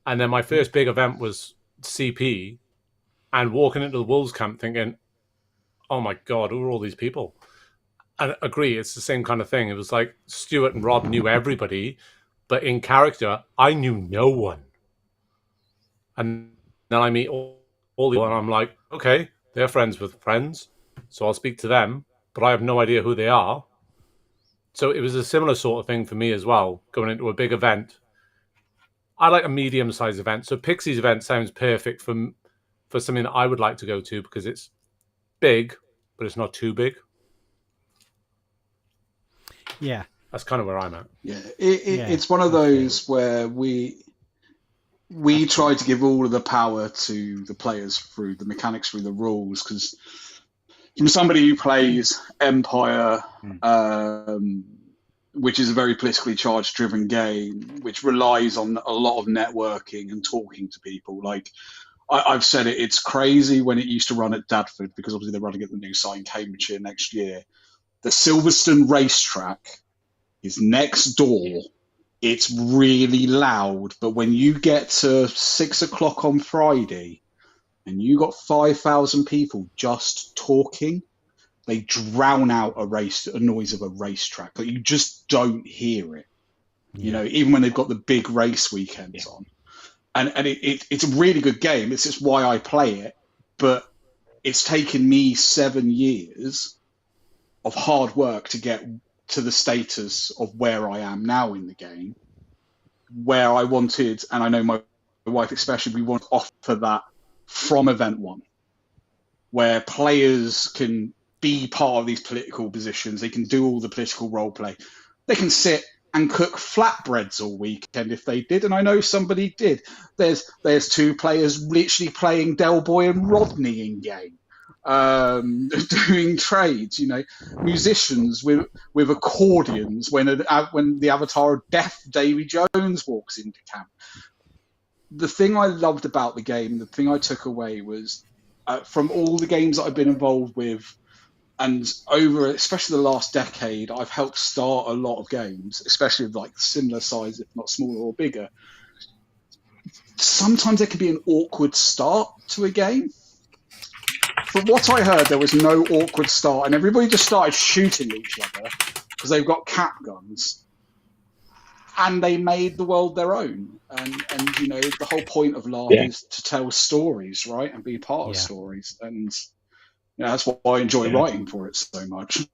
And then my first big event was CP, and walking into the Wolves camp thinking, oh my God, who are all these people? And I agree, it's the same kind of thing. It was like Stuart and Rob knew everybody, but in character, I knew no one. And then I meet all the people and I'm like, okay, they're friends with friends, so I'll speak to them, but I have no idea who they are. So it was a similar sort of thing for me as well, going into a big event. I like a medium-sized event. So Pixie's event sounds perfect for something that I would like to go to because it's big, but it's not too big. Yeah. That's kind of where I'm at. Yeah, it's one of those where we try to give all of the power to the players through the mechanics, through the rules, because from somebody who plays Empire, which is a very politically charged driven game, which relies on a lot of networking and talking to people. Like I've said it's crazy when it used to run at Dadford, because obviously they're running at the new site in Cambridgeshire next year. The Silverstone racetrack is next door. It's really loud, but when you get to 6 o'clock on Friday and you got 5,000 people just talking, they drown out a noise of a racetrack. Like, you just don't hear it. Yeah. You know, even when they've got the big race weekends on. And it's a really good game. It's just why I play it. But it's taken me 7 years of hard work to get to the status of where I am now in the game, where I wanted, and I know my wife especially, we want to offer that from event one, where players can be part of these political positions. They can do all the political role play. They can sit and cook flatbreads all weekend if they did, and I know somebody did. There's 2 players literally playing Del Boy and Rodney in game, doing trades. You know, musicians with accordions when the avatar of Death, Davy Jones, walks into camp. The thing I loved about the game, the thing I took away was from all the games that I've been involved with, and over especially the last decade, I've helped start a lot of games, especially of like similar size, if not smaller or bigger. Sometimes there can be an awkward start to a game. From what I heard, there was no awkward start, and everybody just started shooting each other because they've got cap guns, and they made the world their own. And you know, the whole point of LARP is to tell stories, right, and be part of stories. And you know, that's why I enjoy writing for it so much.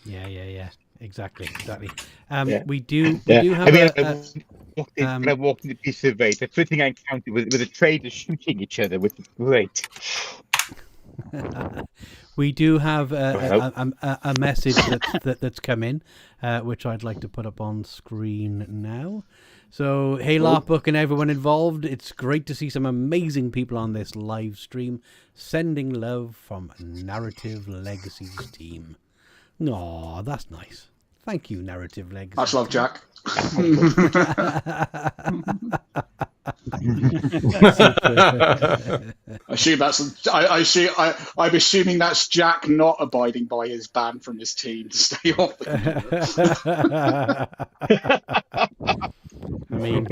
Yeah. Exactly. We do have. I walked in the piece of the first thing I encountered was the traders shooting each other, which is great. We do have a message that's come in, which I'd like to put up on screen now. So, hey, LARPBook and everyone involved. It's great to see some amazing people on this live stream. Sending love from Narrative Legacies team. Aw, that's nice. Thank you, Narrative Legacies. Much love, Jack. I'm assuming that's Jack not abiding by his ban from his team to stay off the I mean,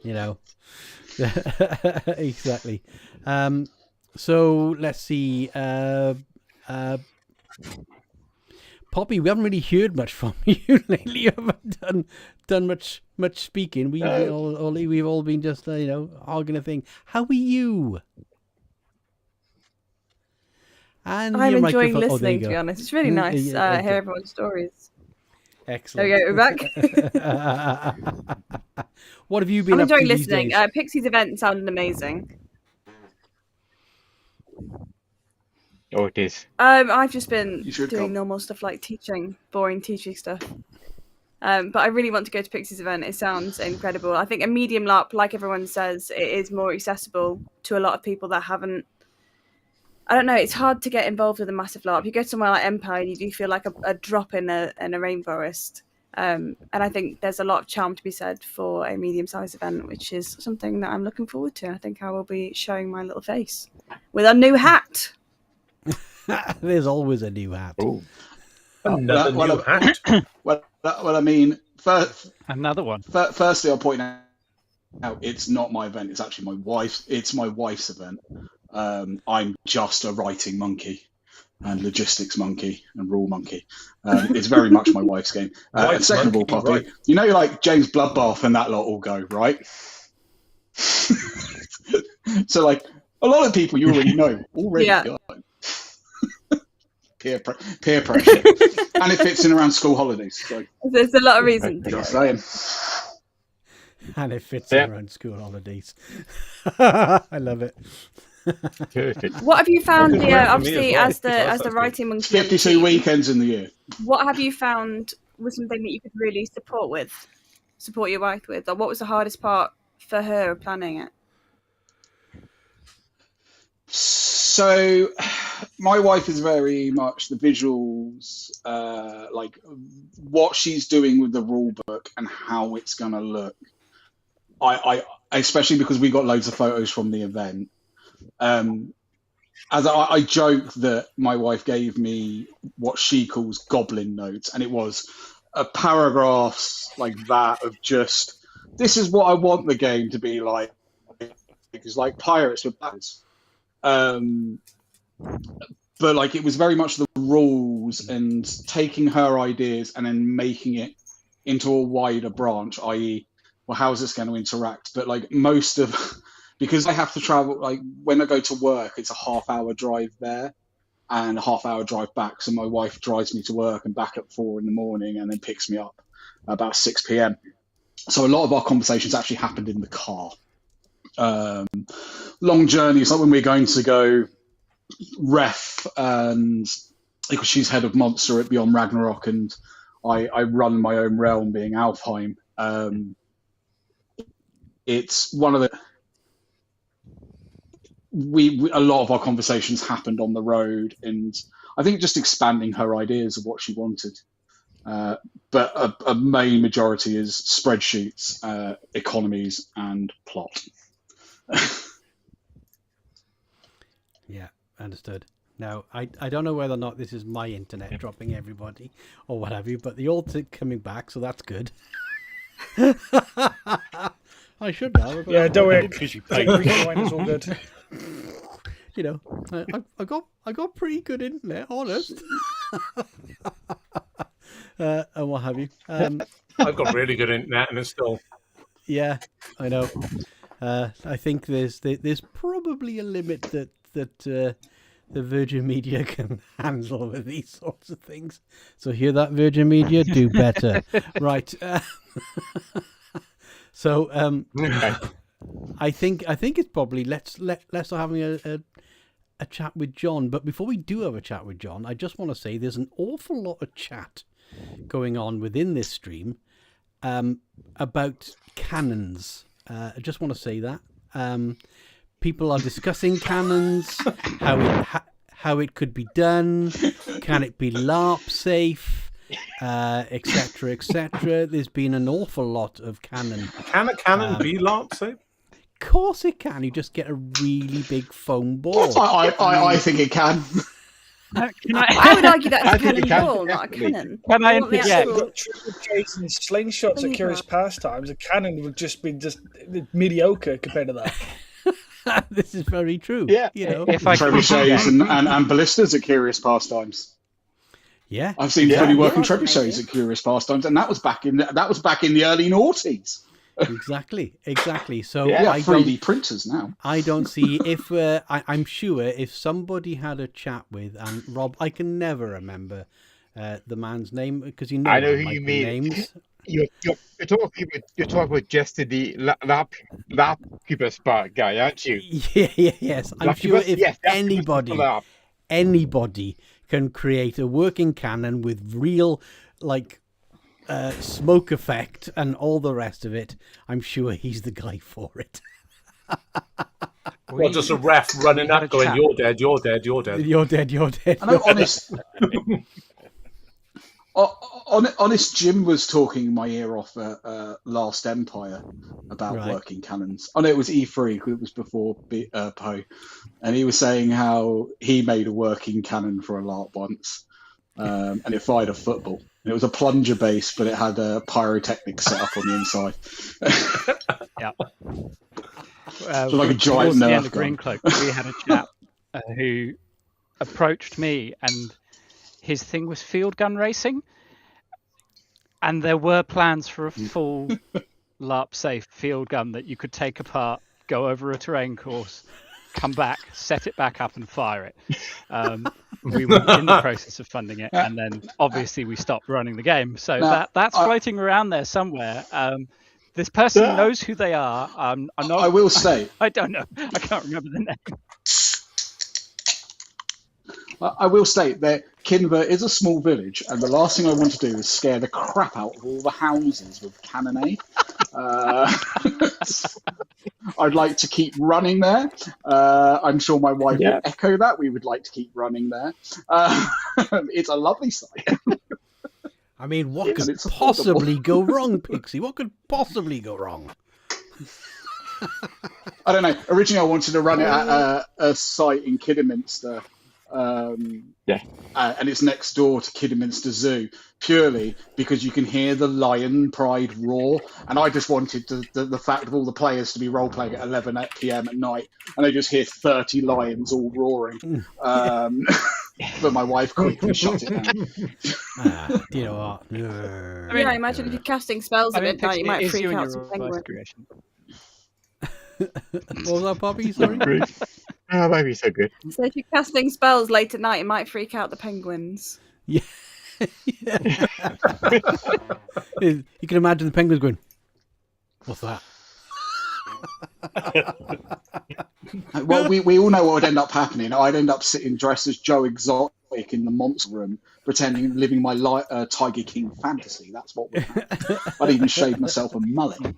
you know, exactly. So let's see. Poppy, we haven't really heard much from you lately. You haven't done much speaking. We've all been just hogging a thing. How are you? And I'm enjoying listening. To be honest, it's really nice to hear everyone's stories. Excellent. There we go. We're back. What have you been? I'm up enjoying to listening. These days? Pixie's event sounded amazing. Oh, it is. I've just been doing normal stuff like teaching, boring teaching stuff. But I really want to go to Pixie's event. It sounds incredible. I think a medium LARP, like everyone says, it is more accessible to a lot of people that haven't I don't know. It's hard to get involved with a massive LARP. You go somewhere like Empire, and you do feel like a drop in a rainforest. And I think there's a lot of charm to be said for a medium-sized event, which is something that I'm looking forward to. I think I will be showing my little face with a new hat. There's always a new hat. Ooh. Another new hat. Well, I mean, another one. Firstly, I'll point out it's not my event. It's actually my wife's. It's my wife's event. I'm just a writing monkey and logistics monkey and rule monkey. It's very much my wife's game. And second of all, Poppy, right. You know, like James Bloodbath and that lot all go, right? So, like, a lot of people you already know go. Peer pressure. And it fits in around school holidays. So. There's a lot of reasons. Just saying. And it fits in around school holidays. I love it. Perfect. What have you found, obviously, as the writing monkey? 52 weekends in the year. What have you found was something that you could really support your wife with? Or what was the hardest part for her planning it? So, my wife is very much the visuals, like what she's doing with the rule book and how it's going to look. I especially because we got loads of photos from the event. As I joke that my wife gave me what she calls goblin notes, and it was a paragraphs like that of just, this is what I want the game to be like. It's like pirates with battles. But like it was very much the rules and taking her ideas and then making it into a wider branch, i.e., well, how is this going to interact? But like most of, because I have to travel, like when I go to work, it's a half-hour drive there and a half-hour drive back. So my wife drives me to work and back at 4 a.m. and then picks me up about 6 p.m. So a lot of our conversations actually happened in the car. Long journeys, like when we're going to go ref, and because she's head of monster at Beyond Ragnarok and I run my own realm being Alfheim. It's one of the a lot of our conversations happened on the road, and I think just expanding her ideas of what she wanted. But a main majority is spreadsheets, economies, and plot. Yeah, understood. Now, I don't know whether or not this is my internet dropping everybody or what have you, but the old coming back, so that's good. I should now. Yeah, don't worry. It's all good. You know, I got pretty good internet, honest. And what have you? I've got really good internet, and it's still. Yeah, I know. I think there's probably a limit that the Virgin Media can handle with these sorts of things. So hear that, Virgin Media, do better, right? So I think it's probably let's start having a chat with John. But before we do have a chat with John, I just want to say there's an awful lot of chat going on within this stream about cannons. I just want to say that people are discussing cannons, how it could be done, can it be LARP safe, etc., etc. There's been an awful lot of cannon. Can a cannon be LARP safe? Of course it can. You just get a really big foam ball. I think it can. I would argue that it's a cannon ball, not a cannon. Can I interject? Triple J's and slingshots at Curious Pastimes. A cannon would just be mediocre compared to that. This is very true. Yeah. You know, If I trebuchets and ballistas at Curious Pastimes. Yeah, I've seen fully working trebuchets at Curious Pastimes, and that was back in the early noughties. Exactly. So I 3D printers now. I don't see if I'm sure if somebody had a chat with, and Rob, I can never remember the man's name because I know who you mean. Names. You're talking about just the LARPquebus guy, aren't you? Yes. I'm sure if anybody can create a working cannon with real smoke effect and all the rest of it, I'm sure he's the guy for it. Well, just a ref running up going, chat. "You're dead, you're dead, you're dead. You're dead, you're dead. I know, honest Jim was talking my ear off at Last Empire about working cannons. I know it was E3, because it was before Poe. And he was saying how he made a working cannon for a LARP once. And it fired a football. And it was a plunger base, but it had a pyrotechnics set up on the inside. Yeah. So like a giant Nerf Nerf the Green Cloak, we had a chap who approached me, and his thing was field gun racing. And there were plans for a full LARP-safe field gun that you could take apart, go over a terrain course, come back, set it back up and fire it. We were in the process of funding it, and then obviously we stopped running the game. So that's floating around there somewhere. This person knows who they are. I'm not, I will say. I don't know. I can't remember the name. I will state that Kinver is a small village, and the last thing I want to do is scare the crap out of all the houses with cannonade. I'd like to keep running there. I'm sure my wife will echo that. We would like to keep running there. It's a lovely site. I mean, what could possibly go wrong, Pixie? What could possibly go wrong? I don't know. Originally, I wanted to run it at a site in Kidderminster. And it's next door to Kidderminster Zoo, purely because you can hear the lion pride roar, and I just wanted the fact of all the players to be role playing at 11 p.m. at night, and they just hear 30 lions all roaring. But my wife quickly shut it down. You know what? I mean, I imagine if you're casting spells at midnight, you might freak out some penguins. What was that, Poppy? Sorry. Oh, that'd be so good. So if you're casting spells late at night, it might freak out the penguins. Yeah. You can imagine the penguins going, "What's that?" Well, we all know what would end up happening. I'd end up sitting dressed as Joe Exotic in the monster room, pretending living my Tiger King fantasy. That's what would happen. I'd even shave myself a mullet.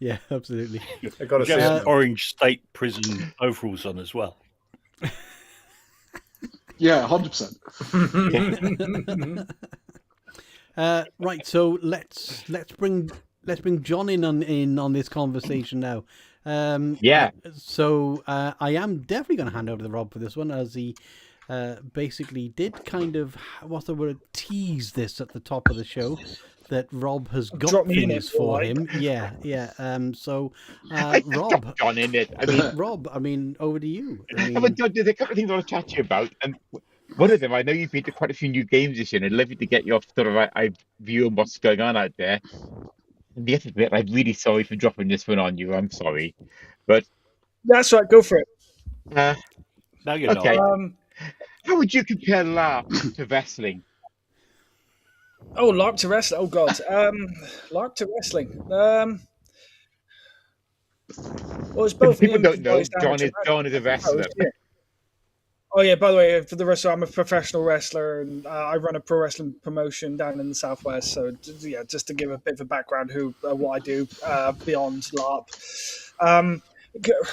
Yeah, absolutely. I got to say, orange state prison overalls on as well. Yeah, 100%. Right, so let's bring John in on this conversation now. So I am definitely going to hand over to Rob for this one, as he basically did kind of, what's the word, tease this at the top of the show, that Rob has got things for him. Yeah. So Rob, John in it. I mean, Rob, over to you. But John, there's a couple of things I want to chat to you about, and one of them, I know you've been to quite a few new games this year, and I'd love you to get your sort of view on what's going on out there. And the other bit, I'm really sorry for dropping this one on you. I'm sorry, but that's right. Go for it. No, you're okay. not. How would you compare LARP to wrestling? Oh, LARP to wrestling. Oh God, LARP to wrestling. Well, it's both. People don't know. John is a wrestler. Oh yeah. By the way, for the wrestler, I'm a professional wrestler, and I run a pro wrestling promotion down in the southwest. So yeah, just to give a bit of a background, what I do beyond LARP.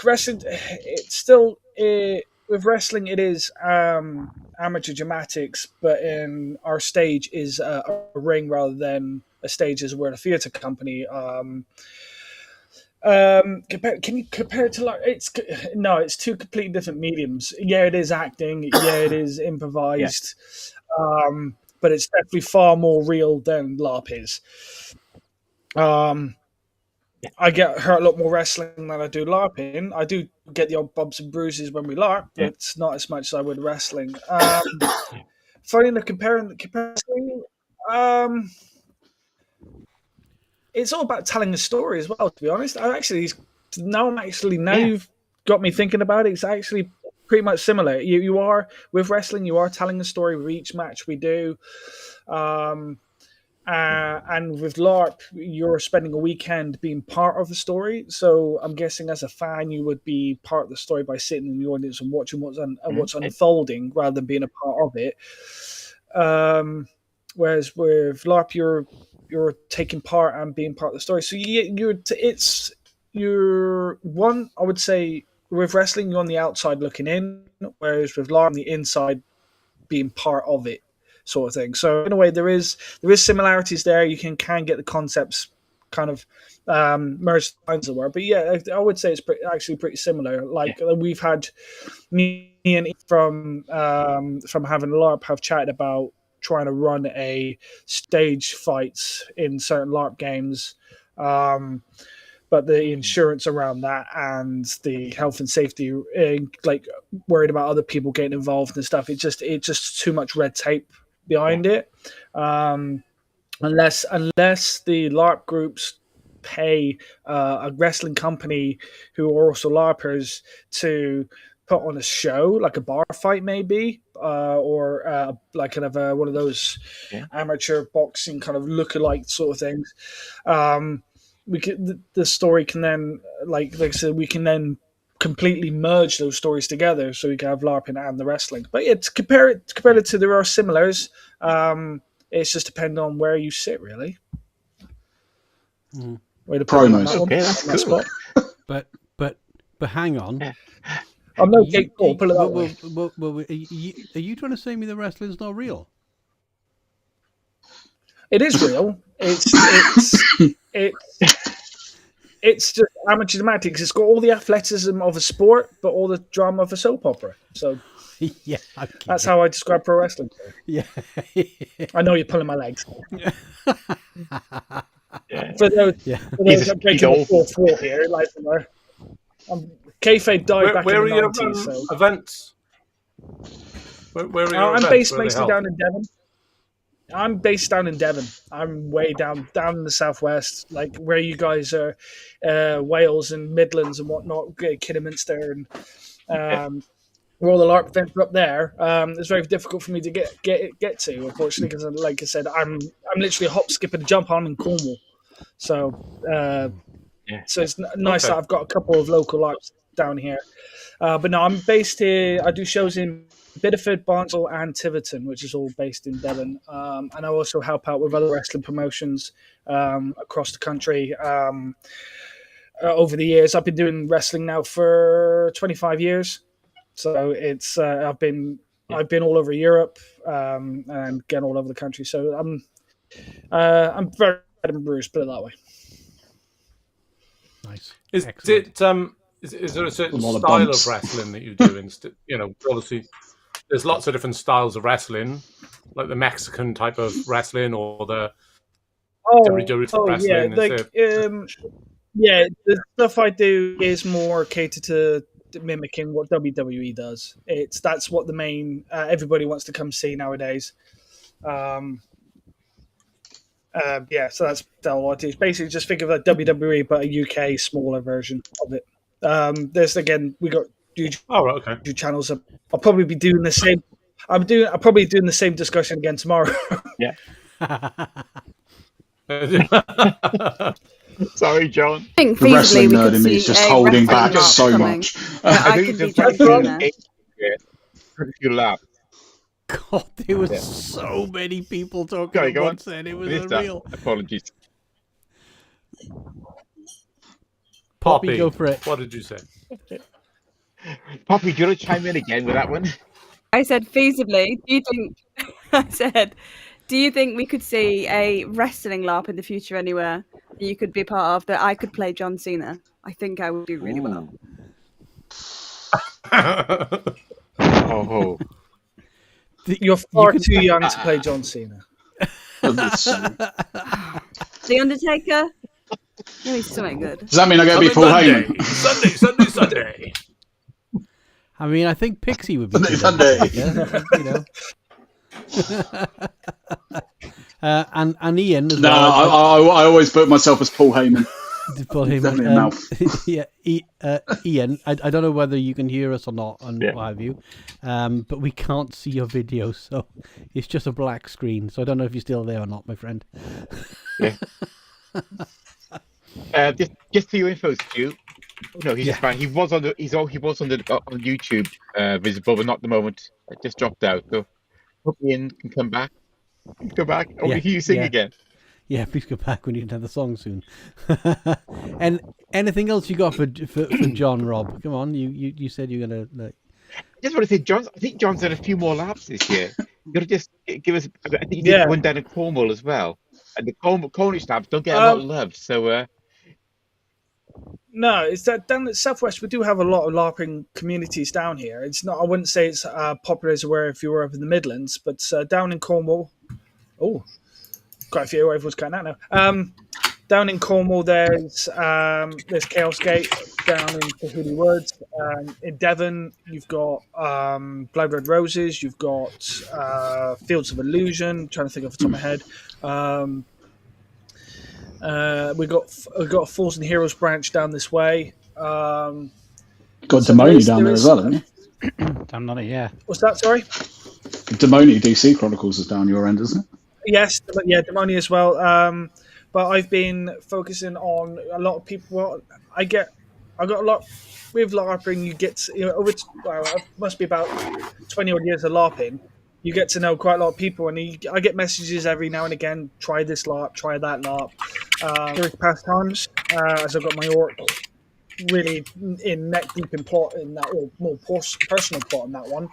Wrestling, it's still. With wrestling, it is amateur dramatics, but in our stage is a ring rather than a stage, as we're a theatre company. Can you compare it to like? It's two completely different mediums. Yeah, it is acting. Yeah, it is improvised. But it's definitely far more real than LARP is. I get hurt a lot more wrestling than I do LARPing. I do get the odd bumps and bruises when we LARP, but it's not as much as I would wrestling. Funny enough, comparing, it's all about telling a story as well, to be honest. Now you've got me thinking about it, it's actually pretty much similar. You are, with wrestling, you are telling a story with each match we do. And with LARP, you're spending a weekend being part of the story. So I'm guessing as a fan, you would be part of the story by sitting in the audience and watching what's unfolding rather than being a part of it. Whereas with LARP, you're you're taking part and being part of the story. So you're one. I would say with wrestling, you're on the outside looking in, whereas with LARP, on the inside being part of it, sort of thing. So in a way, there is similarities there. You can get the concepts kind of merged, as it were. But yeah, I would say it's actually pretty similar. Like we've had me and from having LARP have chatted about trying to run a stage fights in certain LARP games. But the insurance around that and the health and safety, like worried about other people getting involved and stuff, it's just too much red tape behind it. Unless the LARP groups pay a wrestling company who are also LARPers to put on a show, like a bar fight maybe, or like kind of one of those amateur boxing kind of lookalike sort of things. The story can then, like I said, we can then completely merge those stories together, so we can have LARPing and the wrestling. But yeah, to compare it to, there are similars. It's just depending on where you sit, really. Way to promos. Okay, that's cool. But hang on. I'm no Jake Paul. Put it that way. Are you trying to say me the wrestling's not real? It is real. It's just amateur dramatics. It's got all the athleticism of a sport, but all the drama of a soap opera. So yeah, that's how I describe pro wrestling. Yeah, I know you're pulling my legs. For those that breaking the fourth wall here, like kayfabe died back in the 90s. So. Events? Where are your I'm events? based mostly down in Devon. I'm based down in Devon. I'm way down in the southwest, like where you guys are, Wales and Midlands and whatnot, Kidderminster and where all the LARP events are up there. It's very difficult for me to get to, unfortunately, because like I said, I'm literally a hop, skip, and a jump on in Cornwall. So so it's nice that I've got a couple of local LARPs down here. But no, I'm based here. I do shows in Bideford, Barnsley, and Tiverton, which is all based in Devon. And I also help out with other wrestling promotions across the country. Over the years, I've been doing wrestling now for 25 years. So it's I've been all over Europe and again all over the country. So I'm very bruised, put it that way. Nice. Is there a certain style of wrestling that you do? Obviously, there's lots of different styles of wrestling, like the Mexican type of wrestling or the wrestling. The stuff I do is more catered to mimicking what WWE does. That's what the main everybody wants to come see nowadays. So that's all I do. It's basically just think of like WWE, but a UK smaller version of it. We got huge channels. I'll probably be doing the same. I'll probably doing the same discussion again tomorrow. Yeah. Sorry, John. I think The wrestling nerd in me see is just holding back so much. I could be judging there. You laugh. God, there was so many people talking at once then. It was unreal. Apologies. Poppy, go for it. What did you say? Poppy, do you want to chime in again with that one? I said feasibly. Do you think we could see a wrestling LARP in the future anywhere that you could be part of, that I could play John Cena? I think I would do really well. Oh. You're far too young to play John Cena. The Undertaker? No, he's something good. Does that mean I get to be Paul Heyman? Sunday. I mean, I think Pixie would be Sunday. And Iain as well. No, I always put myself as Paul Heyman. Iain, I don't know whether you can hear us or not on what have you, but we can't see your video, so it's just a black screen. So I don't know if you're still there or not, my friend. Yeah. Just for your info, Stu. No, he's fine. He was on YouTube visible, but not at the moment. It just dropped out. So hope Iain can come back. Go back. I want to hear you sing again. Yeah, please go back. We need another song soon. And anything else you got for John, Rob? Come on, you said you're gonna. I just want to say, I think John's done a few more LARPs this year. You got to just give us. I think you did one down in Cornwall as well, and the Cornish LARPs don't get a lot of love. So. No, it's that down at Southwest we do have a lot of LARPing communities down here. It's not. I wouldn't say it's popular as where if you were over in the Midlands, but down in Cornwall. Oh, quite a few. Everyone's cutting out now. Down in Cornwall, there's Chaos Gate down in Tahiti Woods. In Devon, you've got Blood Red Roses. You've got Fields of Illusion. I'm trying to think off the top of my head. We've got Fools and Heroes branch down this way. Got Demoni down there as well, haven't you? Down on it, yeah. What's that? Sorry. Demoni DC Chronicles is down your end, isn't it? Yes, yeah, Demoni as well. But I've been focusing on a lot of people. Well, I got a lot with LARPing. You get it must be about 20 odd years of LARPing. You get to know quite a lot of people, and I get messages every now and again. Try this LARP, try that LARP. During past times, as I've got my orc really in neck deep in plot in that, or more personal plot in that one.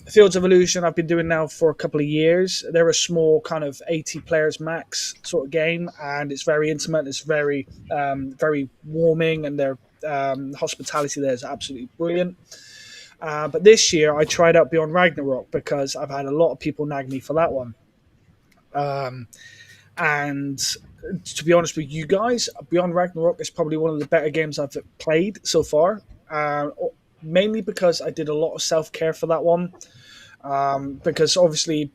Fields of Illusion I've been doing now for a couple of years. They're a small kind of 80 players max sort of game, and it's very intimate. It's very very warming, and their hospitality there is absolutely brilliant. But this year I tried out Beyond Ragnarok because I've had a lot of people nag me for that one. And to be honest with you guys, Beyond Ragnarok is probably one of the better games I've played so far. Mainly because I did a lot of self-care for that one. Because obviously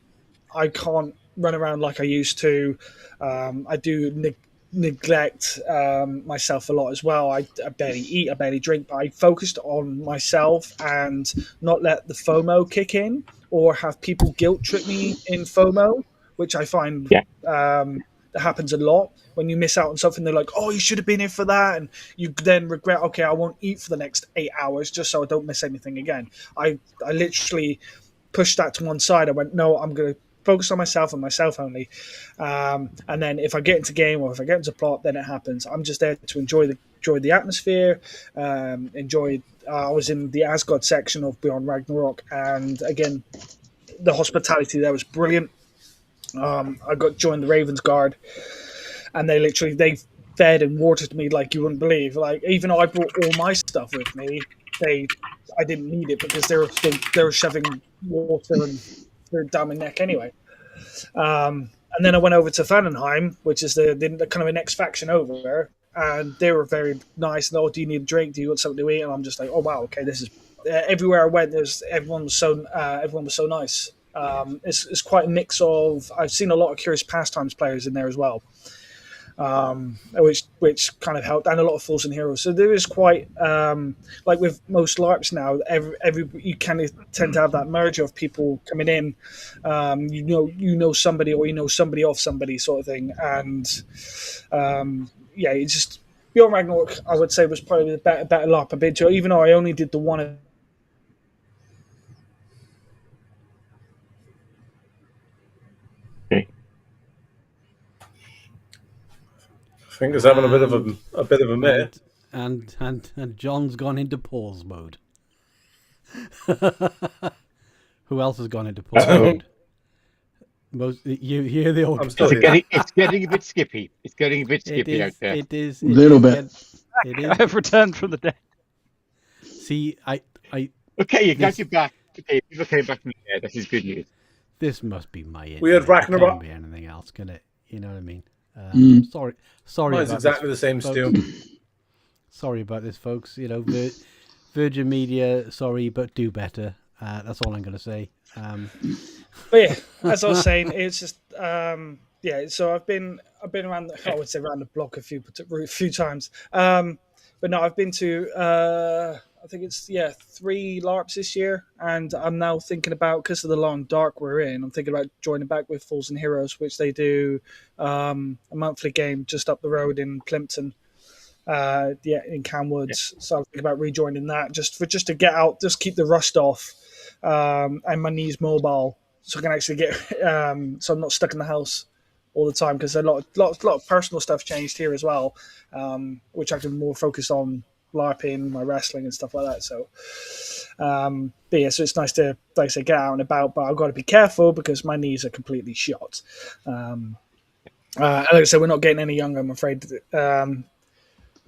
I can't run around like I used to. I do neglect myself a lot as well. I barely eat, I barely drink, but I focused on myself and not let the FOMO kick in or have people guilt trip me in FOMO, which I find that happens a lot. When you miss out on something, they're like, oh, you should have been here for that. And you then regret, okay, I won't eat for the next 8 hours just so I don't miss anything again. I literally pushed that to one side. I went, no, I'm going to focus on myself and myself only. And then if I get into game or if I get into plot, then it happens. I'm just there to enjoy the atmosphere, enjoy. I was in the Asgard section of Beyond Ragnarok, and again, the hospitality there was brilliant. I got joined the Ravens Guard, and they fed and watered me like you wouldn't believe. Like, even though I brought all my stuff with me, I didn't need it because they were shoving water and down my neck anyway. And then I went over to Vandenheim, which is the kind of a next faction over there, and they were very nice. And, oh, do you need a drink? Do you want something to eat? And I'm just like, oh wow, okay, this is everywhere I went. Everyone was so nice. It's quite a mix of. I've seen a lot of Curious Pastimes players in there as well, which kind of helped, and a lot of Fools and Heroes. So there is quite like with most LARPs now. Every you kind of tend to have that merger of people coming in. You know somebody, or you know somebody off somebody, sort of thing. And it's just Beyond Ragnarok. I would say was probably the better LARP I've been to, even though I only did the one. I think he's having a bit of a minute. And John's gone into pause mode. Who else has gone into pause mode? You hear the old. It's getting a bit skippy. It's getting a bit skippy out there. It is a little bit. It is. I've returned from the dead. See, I. Okay, you got you back. Okay, people came back from the dead. This is good news. This must be my. We had Ragnarok. It can't be anything else, can it? You know what I mean? Sorry. Mine's about exactly this, the same, folks. Stu. Sorry about this, folks. You know, Virgin Media. Sorry, but do better. That's all I'm going to say. But yeah, as I was saying, it's just So I've been around. I would say around the block a few times. But no, I've been to. I think it's 3 LARPs this year, and I'm now thinking about, because of the long dark we're in, I'm thinking about joining back with Fools and Heroes, which they do a monthly game just up the road in Plimpton, in Camwoods. So I'm thinking about rejoining that just to get out, just keep the rust off, and my knees mobile, so I can actually get so I'm not stuck in the house all the time because a lot of personal stuff changed here as well, which I can more focus on LARPing, my wrestling and stuff like that. So, but yeah, so it's nice to, like I say, get out and about, but I've got to be careful because my knees are completely shot. Like I said, we're not getting any younger, I'm afraid. Who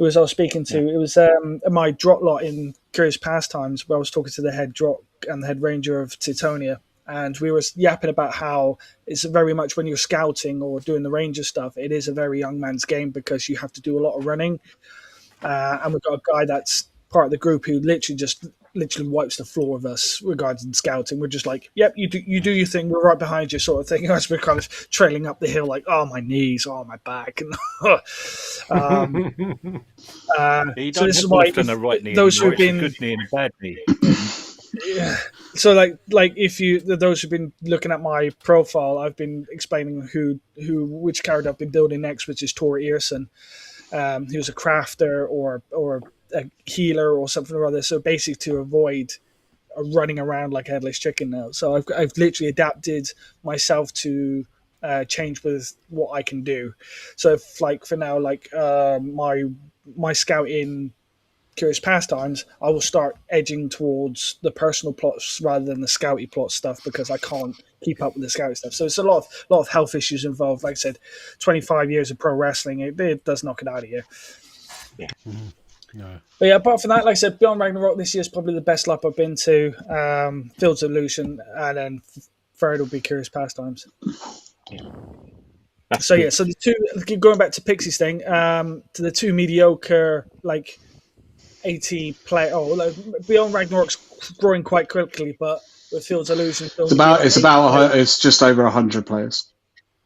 was I was speaking to? It was my drop lot in Curious Pastimes, where I was talking to the head drop and the head ranger of Teutonia, and we were yapping about how it's very much when you're scouting or doing the ranger stuff, it is a very young man's game because you have to do a lot of running. And we've got a guy that's part of the group who literally wipes the floor of us regarding scouting. We're just like, yep, you do your thing. We're right behind you, sort of thing. As we're kind of trailing up the hill, like, oh, my knees, oh, my back. So this is why those who've been a good knee and a bad knee. Yeah. So like if those who've been looking at my profile, I've been explaining which character I've been building next, which is Tor Earson. He was a crafter or a healer or something or other. So basically to avoid running around like a headless chicken now. So I've literally adapted myself to change with what I can do. So if, like for now, like my scout in Curious Pastimes, I will start edging towards the personal plots rather than the scouty plot stuff because I can't keep up with the scouty stuff. So it's a lot of health issues involved. Like I said, 25 years of pro wrestling, it does knock it out of you. Yeah. No. But yeah, apart from that, like I said, Beyond Ragnarok this year is probably the best LARP I've been to. Fields of Illusion, and then third will be Curious Pastimes. So yeah, so the two, going back to Pixie's thing, to the two mediocre, like 80 play. Beyond Ragnarok's growing quite quickly, but with Fields of Illusion, it's just over 100 players.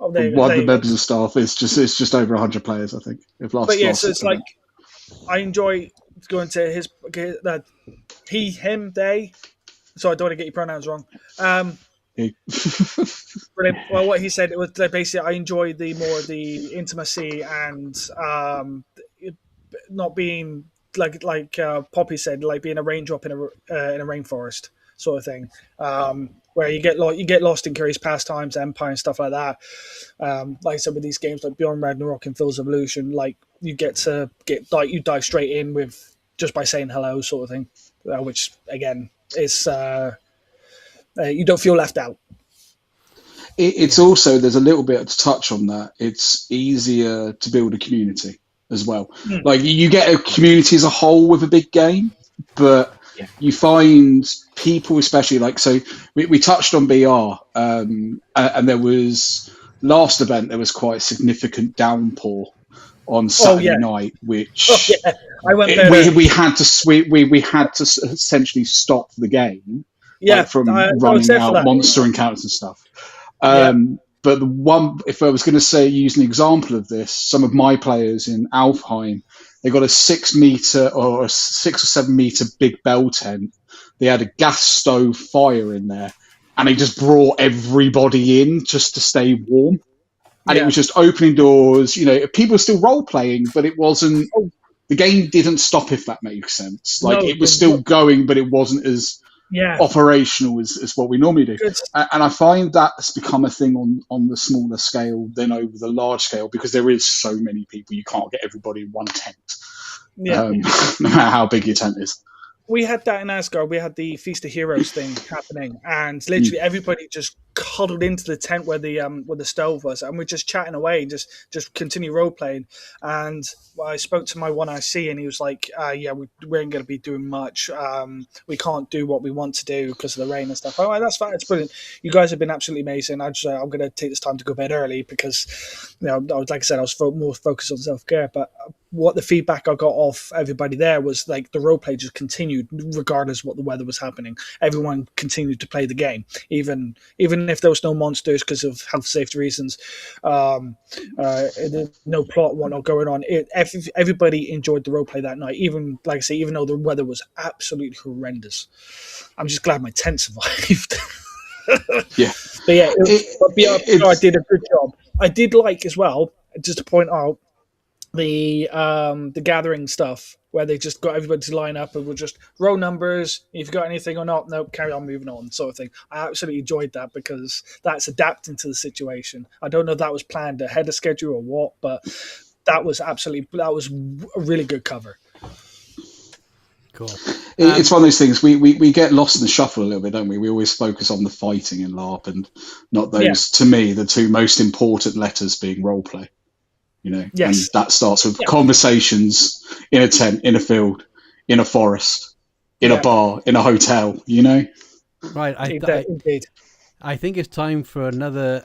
Oh, there One of the members of staff is just over 100 players, I think. So it's like I enjoy going to his him, they. So I don't want to get your pronouns wrong. Brilliant. Well, what he said, it was basically I enjoy the intimacy and not being like Poppy said, like being a raindrop in a rainforest sort of thing, where you get lost in Curious Pastimes, Empire, and stuff like that. Like I said, with these games like Beyond Ragnarok and Fields of Illusion, like you you dive straight in with just by saying hello, sort of thing, which again is you don't feel left out. It's also, there's a little bit to touch on that. It's easier to build a community as well. Like you get a community as a whole with a big game, but you find people, especially like, so we touched on BR, and there was last event, there was quite a significant downpour on Saturday night, which I went there. We had to essentially stop the game from running out monster encounters and stuff. But the one, if I was going to say, use an example of this, some of my players in Alfheim, they got a 6 meter or a 6 or 7 meter big bell tent. They had a gas stove fire in there, and they just brought everybody in just to stay warm. And it was just opening doors. You know, people were still role playing, but it wasn't. The game didn't stop, if that makes sense. Like it was still going, but it wasn't as operational as what we normally do. And I find that's become a thing on the smaller scale than over the large scale, because there is so many people, you can't get everybody in one tent, no matter how big your tent is. We had that in Asgard. We had the Feast of Heroes thing happening, and literally everybody just cuddled into the tent where the stove was, and we're just chatting away, just continue role playing. And I spoke to my one IC, and he was like, "Yeah, we ain't going to be doing much. We can't do what we want to do because of the rain and stuff." Oh, that's fine. It's brilliant. You guys have been absolutely amazing. I'm going to take this time to go to bed early because, like I said, I was more focused on self-care, but. What the feedback I got off everybody there was like the role play just continued regardless of what the weather was happening. Everyone continued to play the game, even if there was no monsters because of health safety reasons, no plot whatnot going on. Everybody enjoyed the role play that night. Even like I say, even though the weather was absolutely horrendous, I'm just glad my tent survived. But BR did a good job. I did like as well, just to point out. the gathering stuff where they just got everybody to line up and we'll just roll numbers. If you got anything or not, no, carry on moving on, sort of thing. I absolutely enjoyed that because that's adapting to the situation. I don't know if that was planned ahead of schedule or what, but that was a really good cover. Cool. It's one of those things we get lost in the shuffle a little bit, don't we? We always focus on the fighting in LARP and not those, to me, the two most important letters being roleplay. You know, and that starts with conversations in a tent, in a field, in a forest, in a bar, in a hotel. You know, right? I think it's time for another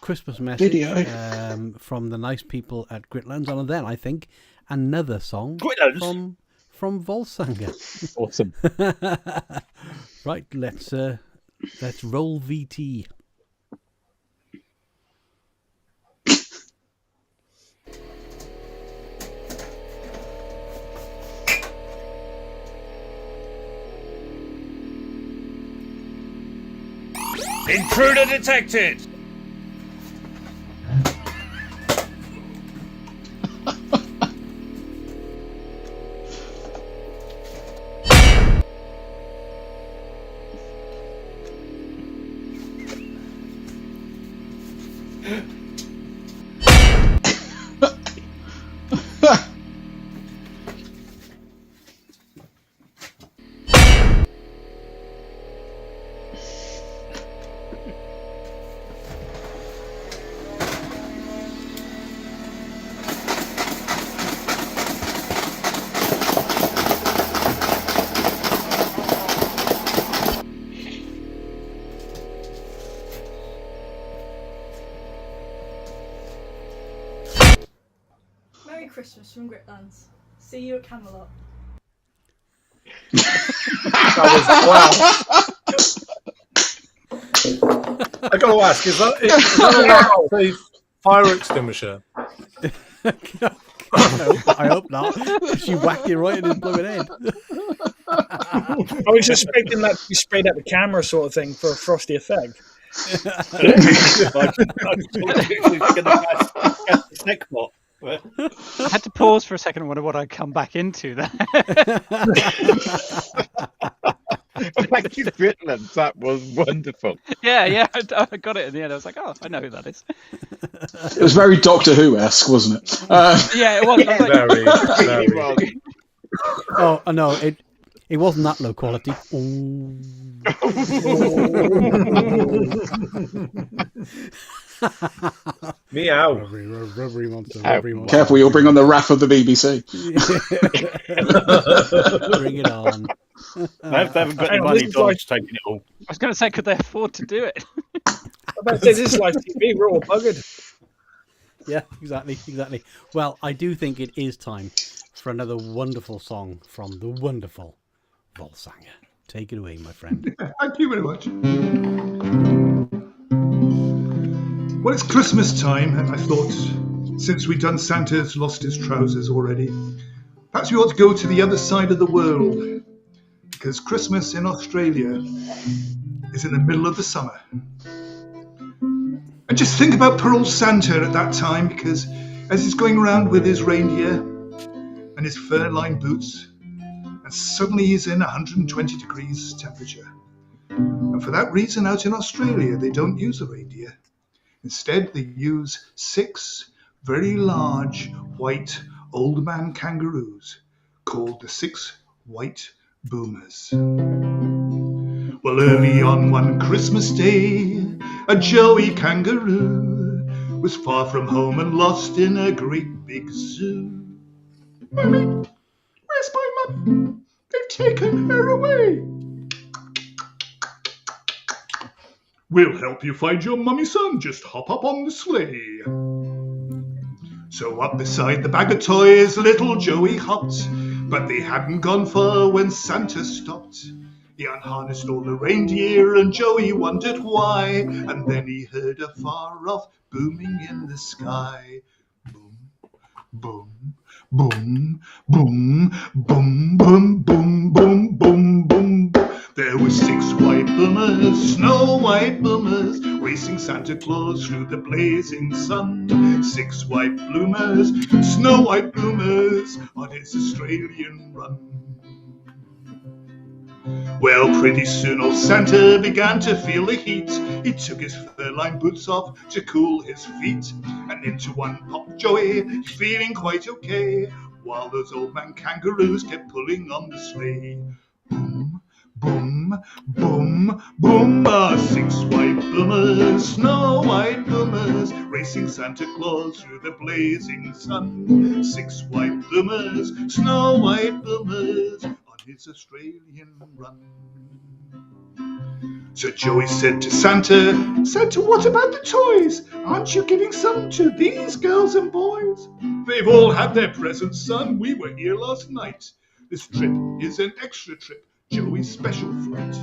Christmas message video from the nice people at Gritlands, and then I think another song from Volksanger. Awesome. Right, let's roll VT. Intruder detected! Merry Christmas from Gritlands. See you at Camelot. I got to ask, is that a fire extinguisher? I hope not. She whacked it right in his blooming head. I was expecting that to be sprayed at the camera, sort of thing, for a frosty effect. I had to pause for a second and wonder what I'd come back into there. Thank you, Gritlands. That was wonderful. Yeah, I got it in the end. I was like, oh, I know who that is. It was very Doctor Who-esque, wasn't it? Yeah, it was. Very. Oh no, it wasn't that low quality. Meow. Rubbery monster. Careful, you'll bring on the wrath of the BBC. Bring it on. They haven't got any money, Don's taking it all. I was going to say, could they afford to do it? This is live TV. We're all buggered. Yeah, exactly. Well, I do think it is time for another wonderful song from the wonderful Volksanger. Take it away, my friend. Thank you very much. Well, it's Christmas time, and I thought, since we've done Santa's Lost His Trousers already, perhaps we ought to go to the other side of the world, because Christmas in Australia is in the middle of the summer. And just think about poor old Santa at that time, because as he's going around with his reindeer and his fur-lined boots, and suddenly he's in 120 degrees temperature. And for that reason, out in Australia, they don't use a reindeer. Instead, they use 6 very large white old man kangaroos called the 6 white boomers. Well, early on one Christmas day, a Joey kangaroo was far from home and lost in a great big zoo. Mummy, where's my mum? They've taken her away. We'll help you find your mummy, son. Just hop up on the sleigh. So up beside the bag of toys, little Joey hopped, but they hadn't gone far when Santa stopped. He unharnessed all the reindeer and Joey wondered why, and then he heard a far-off booming in the sky. Boom, boom, boom, boom, boom, boom, boom, boom, boom, boom. The There were 6 white boomers, snow white boomers, racing Santa Claus through the blazing sun. 6 white bloomers, snow white bloomers, on his Australian run. Well, pretty soon old Santa began to feel the heat. He took his fur-lined boots off to cool his feet, and into one popped Joey, feeling quite okay, while those old man kangaroos kept pulling on the sleigh. Boom, boom, boom, boom, 6 white boomers, snow white boomers, racing Santa Claus through the blazing sun. 6 white boomers, snow white boomers, his Australian run. So Joey said to Santa, Santa, what about the toys? Aren't you giving some to these girls and boys? They've all had their presents, son. We were here last night. This trip is an extra trip, Joey's special flight.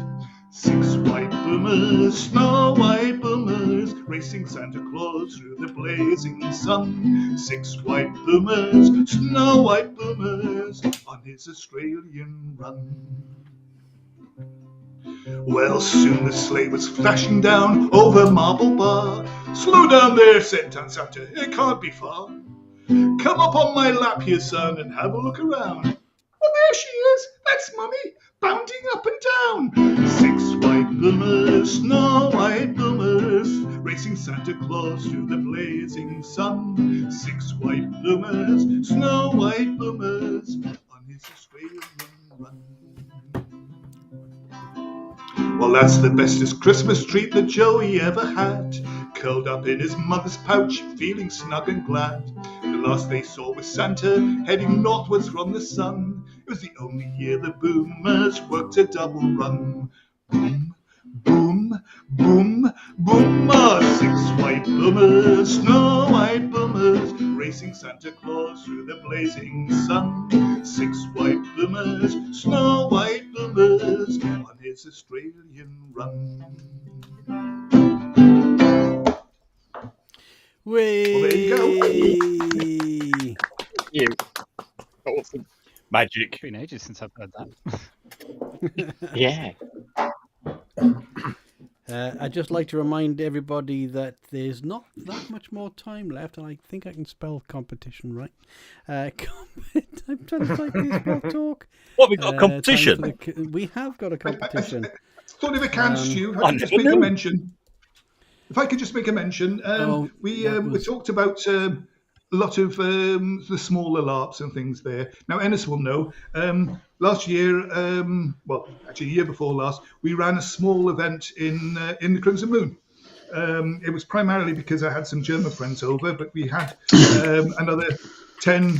6 white boomers, snow white boomers, racing Santa Claus through the blazing sun. 6 white boomers, snow white boomers, on his Australian run. Well, soon the sleigh was flashing down over Marble Bar. Slow down there, said Santa, it can't be far. Come up on my lap here, son, and have a look around. Oh, there she is, that's Mummy, bounding up and down. 6 white boomers, snow white boomers, racing Santa Claus through the blazing sun. 6 white boomers, snow white boomers, on his Australian run. Well, that's the bestest Christmas treat that Joey ever had, curled up in his mother's pouch, feeling snug and glad. The last they saw was Santa, heading northwards from the sun. It was the only year the boomers worked a double run. Boom, boom, boom, boom, 6 white boomers, snow white boomers, racing Santa Claus through the blazing sun. 6 white boomers, snow white boomers, on his Australian run. Whee! Well, there you go. You. Awesome. Magic. It's been ages since I've heard that. Yeah. I'd just like to remind everybody that there's not that much more time left, and I think I can spell competition right. I'm trying to type this blog talk. What, we got a competition? We have got a competition. I thought if it can, Stu, I could just make a mention. If I could just make a mention, we talked about a lot of the smaller LARPs and things there. Now, Enys will know. Last year, well, actually, a year before last, we ran a small event in the Crimson Moon. It was primarily because I had some German friends over, but we had another 10,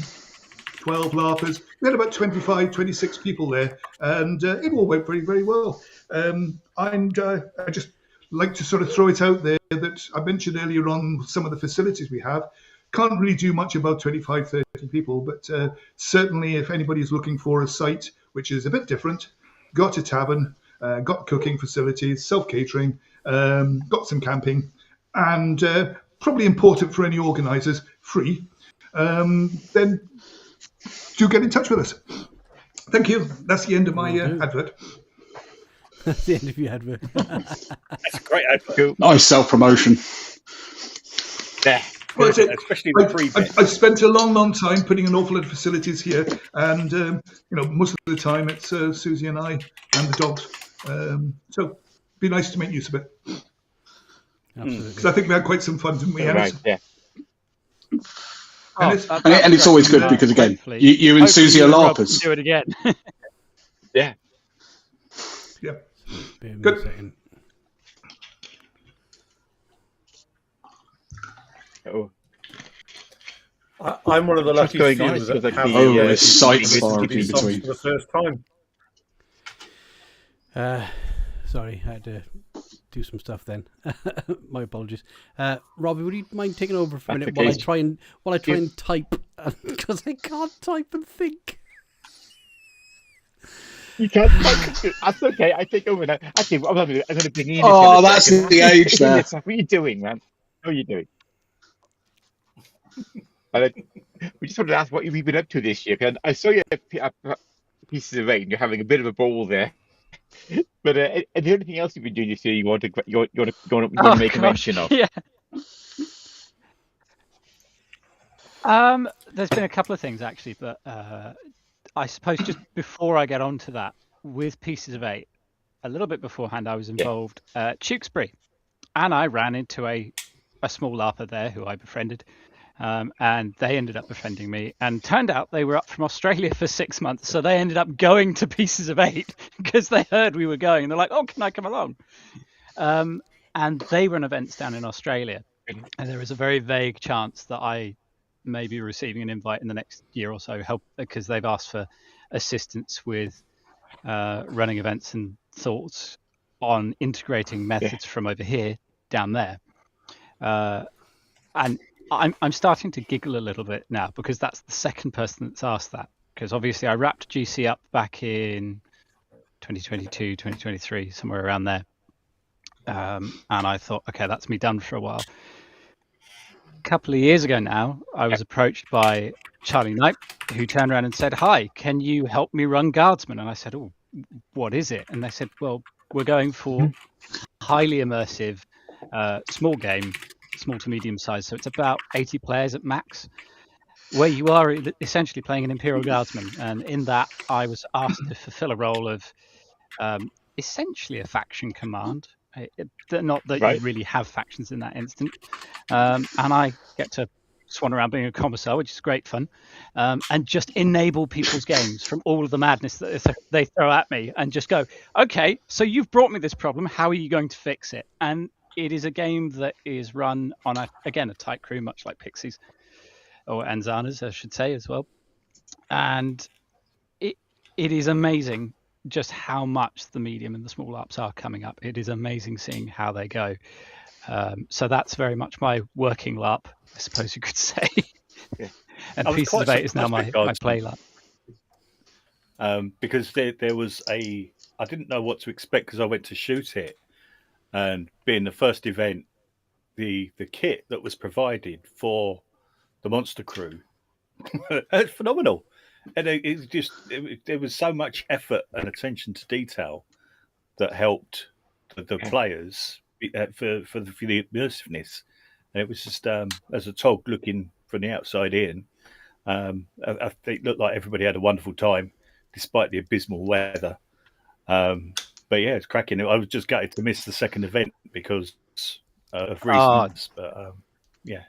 12 LARPers. We had about 25, 26 people there, and it all went very, very well. And I just like to sort of throw it out there that I mentioned earlier on some of the facilities we have. Can't really do much about 25, 30 people, but certainly if anybody's looking for a site which is a bit different, got a tavern, got cooking facilities, self-catering, got some camping, and probably important for any organisers, free, then do get in touch with us. Thank you. That's the end of my advert. That's the end of your advert. That's a great advert. Nice self-promotion. Yeah. Well, Especially the free bit. I spent a long, long time putting an awful lot of facilities here, and most of the time it's Susie and I and the dogs. So it'd be nice to make use of it. Absolutely. Because I think we had quite some fun, didn't we, Enys? Right, yeah. And it's always good because, again, you and Susie are LARPers. Do it again. Yeah. Yeah. Good. Oh. I'm one of the lucky going few on? that Like have the sites far in songs between. for the first time. Sorry, I had to do some stuff then. My apologies. Robbie, would you mind taking over for a minute while I try and type, because I can't type and think. You can't. That's okay. I take over now. Actually, I'm going to bring Iain. Oh, that's the age there. What are you doing, man? How are you doing? We just wanted to ask what you've been up to this year. I saw you pieces of rain. You're having a bit of a ball there. But is there anything else you've been doing this year you want to make a mention of? Yeah. There's been a couple of things actually, but I suppose just before I get on to that, with Pieces of 8, a little bit beforehand, I was involved at Tewkesbury, and I ran into a small LARPer there who I befriended, and they ended up befriending me, and turned out they were up from Australia for 6 months, so they ended up going to Pieces of 8 because they heard we were going, and they're like, "Oh, can I come along?" And they run events down in Australia, and there is a very vague chance that I may be receiving an invite in the next year or so, because they've asked for assistance with running events and thoughts on integrating methods from over here down there. And I'm starting to giggle a little bit now, because that's the second person that's asked that, because obviously I wrapped GC up back in 2022, 2023, somewhere around there. And I thought, okay, that's me done for a while. A couple of years ago now, I was approached by Charlie Knight, who turned around and said, "Hi, can you help me run Guardsmen?" And I said, "Oh, what is it?" And they said, "Well, we're going for highly immersive, small game, small to medium size. So it's about 80 players at max, where you are essentially playing an Imperial Guardsman." And in that, I was asked to fulfill a role of essentially a faction command. Not that you really have factions in that instant. And I get to swan around being a commissar, which is great fun, and just enable people's games from all of the madness that they throw at me, and just go, "Okay, so you've brought me this problem. How are you going to fix it?" And it is a game that is run on, a tight crew, much like Pixies, or Anzanas, I should say, as well. And it is amazing just how much the medium and the small LARPs are coming up. It is amazing seeing how they go. So that's very much my working LARP, I suppose you could say. And Pieces of 8 is now my play LARP. Because there was I didn't know what to expect, because I went to shoot it, and being the first event, the kit that was provided for the monster crew, it's phenomenal. And there was so much effort and attention to detail that helped the players for the immersiveness. And it was just, as a Tog looking from the outside in, it looked like everybody had a wonderful time, despite the abysmal weather. But yeah, it's cracking. I was just gutted to miss the second event because of reasons. But yeah,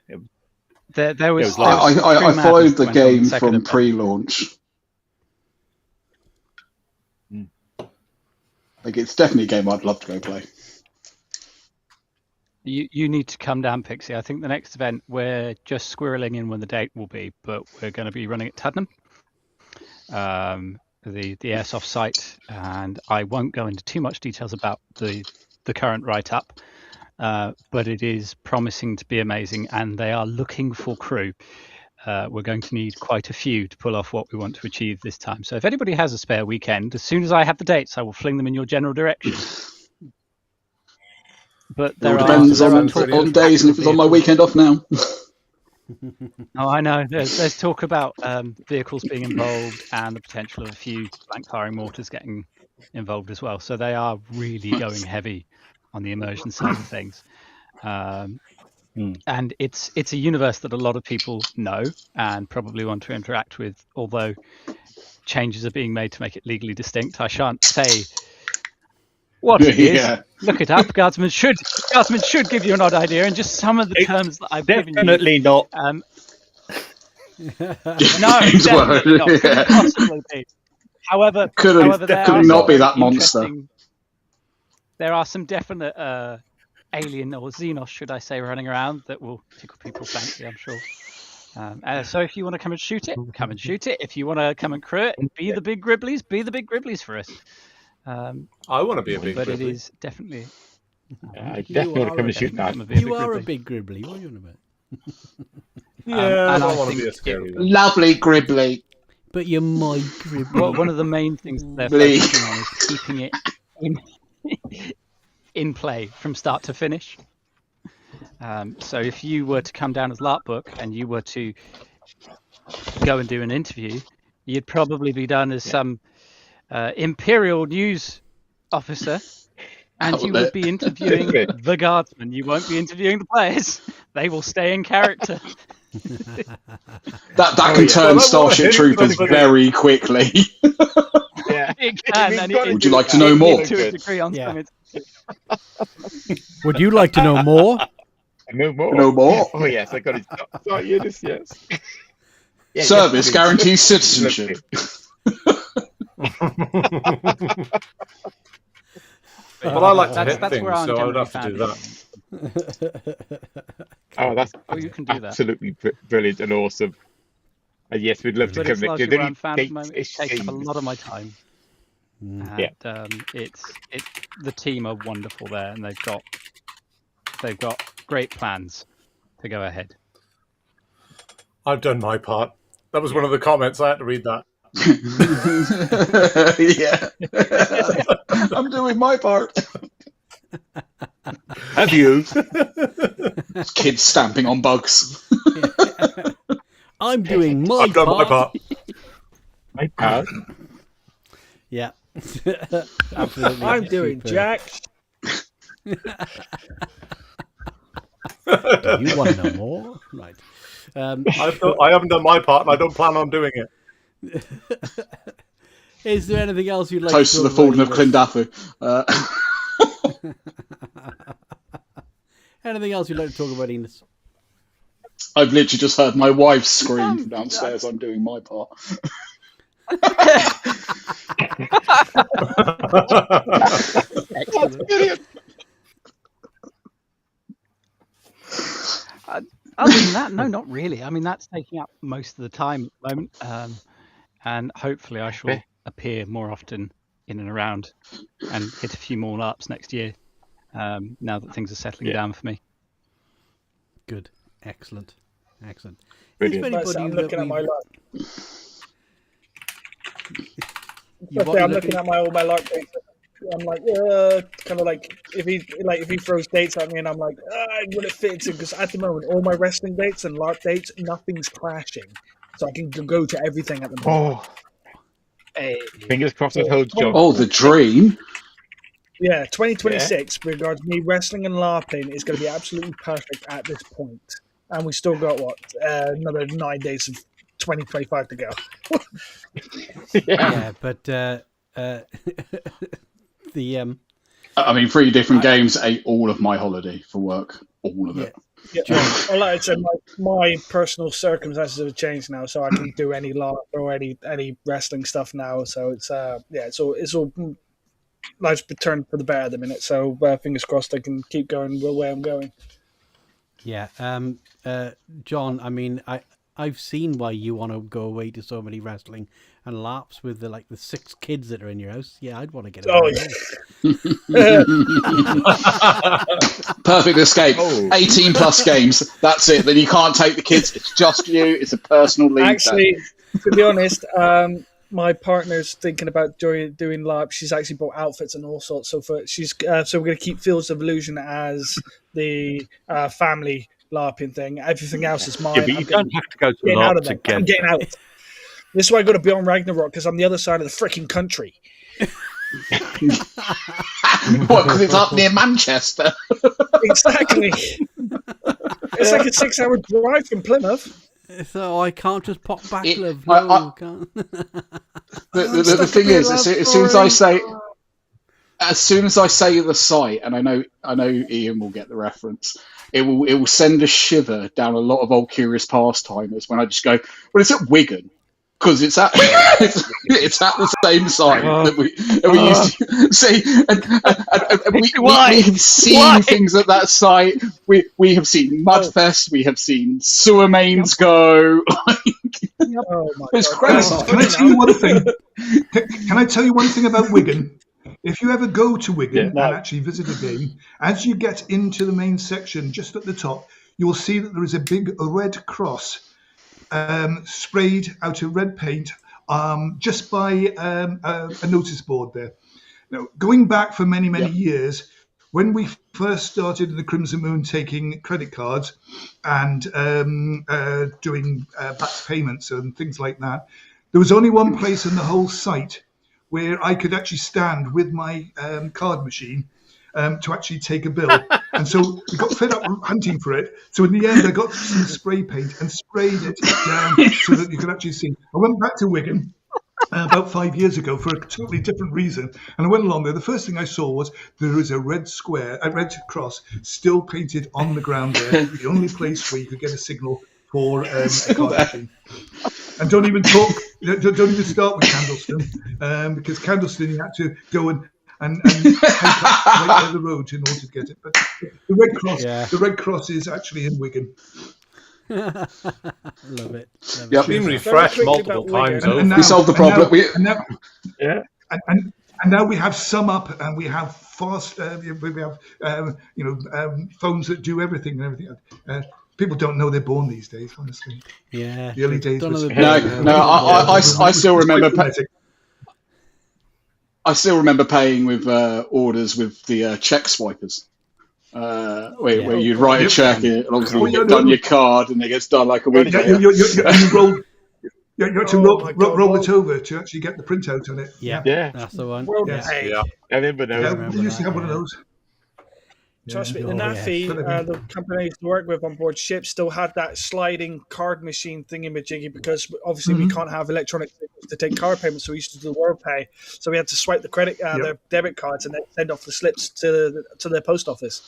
There was. I followed the game from pre-launch. Like, it's definitely a game I'd love to go play. You need to come down, Pixie. I think the next event, we're just squirreling in when the date will be, but we're going to be running at Tuddenham, the airsoft site, and I won't go into too much details about the current write-up. But it is promising to be amazing, and they are looking for crew. We're going to need quite a few to pull off what we want to achieve this time. So if anybody has a spare weekend, as soon as I have the dates, I will fling them in your general direction. But it depends on days, and if it's on my weekend off now. Oh, I know. There's talk about vehicles being involved, and the potential of a few blank firing mortars getting involved as well. So they are really going heavy on the immersion side of things. And it's a universe that a lot of people know and probably want to interact with, although changes are being made to make it legally distinct. I shan't say what it is. Look it up. Guardsmen should give you an odd idea, and just some of the terms that I've given you. Definitely not. No, definitely not. Couldn't possibly be. However, could not be that monster. There are some definite alien, or Xenos, should I say, running around that will tickle people's fancy, I'm sure. So if you want to come and shoot it, come and shoot it. If you want to come and crew it, be the big gribblies for us. I want to be a big but gribbly. It is definitely... I definitely want to come and shoot that. You are a big gribbly. What are you on about? Yeah, I don't want to be a scary one. Lovely gribbly. But you're my gribbly. Well, one of the main things they're focusing on is keeping it in play from start to finish. So if you were to come down as LARPBook and you were to go and do an interview, you'd probably be done as some Imperial news officer, and you will be interviewing the Guardsmen. You won't be interviewing the players. They will stay in character. That can turn Starship Troopers very quickly. Yeah. It can, and Would you like to know more? To a degree on some Would you like to know more? No more. No more. Oh yes, I got it. Start units, yes. Yeah, Service yes, guarantees citizenship. Well, I like to hit that's things, where I'm so I would generally have to do that. Oh, that's you can do that. absolutely brilliant and awesome. And yes, we'd love to But come it's next largely year. where I'm found at the moment. It takes up a lot of my time. And, it's the team are wonderful there, and they've got great plans to go ahead. I've done my part. That was one of the comments. I had to read that. Yeah. I'm doing my part. Have you? Kids stamping on bugs. I'm doing my I've done my part. My part. Yeah. Absolutely. I'm doing Jack. Do you want to know more? Right. I haven't done my part, and I don't plan on doing it. Is there anything else you'd like Close to the falling of Clyndafu. Anything else you'd like to talk about, Enys? I've literally just heard my wife scream from downstairs, I'm doing my part. Excellent. Other than that, no, not really. I mean, that's taking up most of the time at the moment. And hopefully I shall appear more often in and around and hit a few more LARPs next year, now that things are settling down for me. Good. Excellent. Excellent. Brilliant. I'm looking at my LARP. I'm looking at all my LARP dates. I'm like, kind of like if he throws dates at me, and I'm like, would it fit into? Because at the moment, all my wrestling dates and LARP dates, nothing's clashing, so I can go to everything at the moment. Oh, hey. Fingers crossed it holds, John. Oh, the dream. Yeah, 2026, regards me wrestling and LARPing, is going to be absolutely perfect at this point. And we still got another 9 days of 2025 to go. Yeah, but I mean, 3 different games ate all of my holiday for work. All of it. Yeah. Well, like I said, my personal circumstances have changed now, so I can do any LARP or any wrestling stuff now. So it's it's all life's turned for the better at the minute. So fingers crossed I can keep going the way I'm going. Yeah, John. I mean, I've seen why you want to go away to so many wrestling and LARPs with the 6 kids that are in your house. Yeah, I'd want to get away. Perfect escape. 18 plus games. That's it. Then you can't take the kids. It's just you. It's a personal league. Actually, to be honest, my partner's thinking about doing LARP. She's actually bought outfits and all sorts. So we're going to keep Fields of Illusion as the family LARPing thing. Everything else is mine. Yeah, but you don't have to go to LARP together. I'm getting out. This is why I got to be on Ragnarok, because I'm the other side of the freaking country. What? Because it's up near Manchester. Exactly. It's like a 6-hour drive from Plymouth. So I can't just pop back, love. No, can't. The thing is, as soon as I say the site, and I know Iain will get the reference, it will send a shiver down a lot of old curious pastimers when I just go, well, it's at Wigan. Because it's at the same site that we used to see, and we have seen things at that site. We have seen Mudfest, we have seen sewer mains go. It's crazy. Can I tell you one thing? Can I tell you one thing about Wigan? If you ever go to Wigan and actually visit a game, as you get into the main section, just at the top, you will see that there is a big red cross. Sprayed out of red paint just by a notice board there. Now, going back for many years, when we first started in the Crimson Moon taking credit cards and doing back payments and things like that, there was only one place in the whole site where I could actually stand with my card machine to actually take a bill. And so we got fed up hunting for it. So in the end, I got some spray paint and sprayed it down so that you could actually see. I went back to Wigan about 5 years ago for a totally different reason. And I went along there. The first thing I saw was there is a red cross still painted on the ground there. The only place where you could get a signal for a card machine. And don't even start with Candleston, because Candleston you had to go and hike up right by the road in order to get it. But the Red Cross is actually in Wigan. Love it. It's been refreshed multiple times. We solved the problem. And now we have Sum Up, and we have fast. We have phones that do everything and everything. People don't know they're born these days, honestly. Yeah. The early days was... I still remember... I still remember paying with orders with the check swipers. Where you'd write a check, and obviously you get done your card, and it gets done like a week later. You have to roll it over to actually get the printout on it. Yeah, that's the one. I remember those. We used to have one of those. Trust me, the NAFI, the company I used to work with on board ship, still had that sliding card machine thingy-majiggy because obviously we can't have electronic to take card payments, so we used to do World Pay. So we had to swipe the their debit cards and then send off the slips to their post office.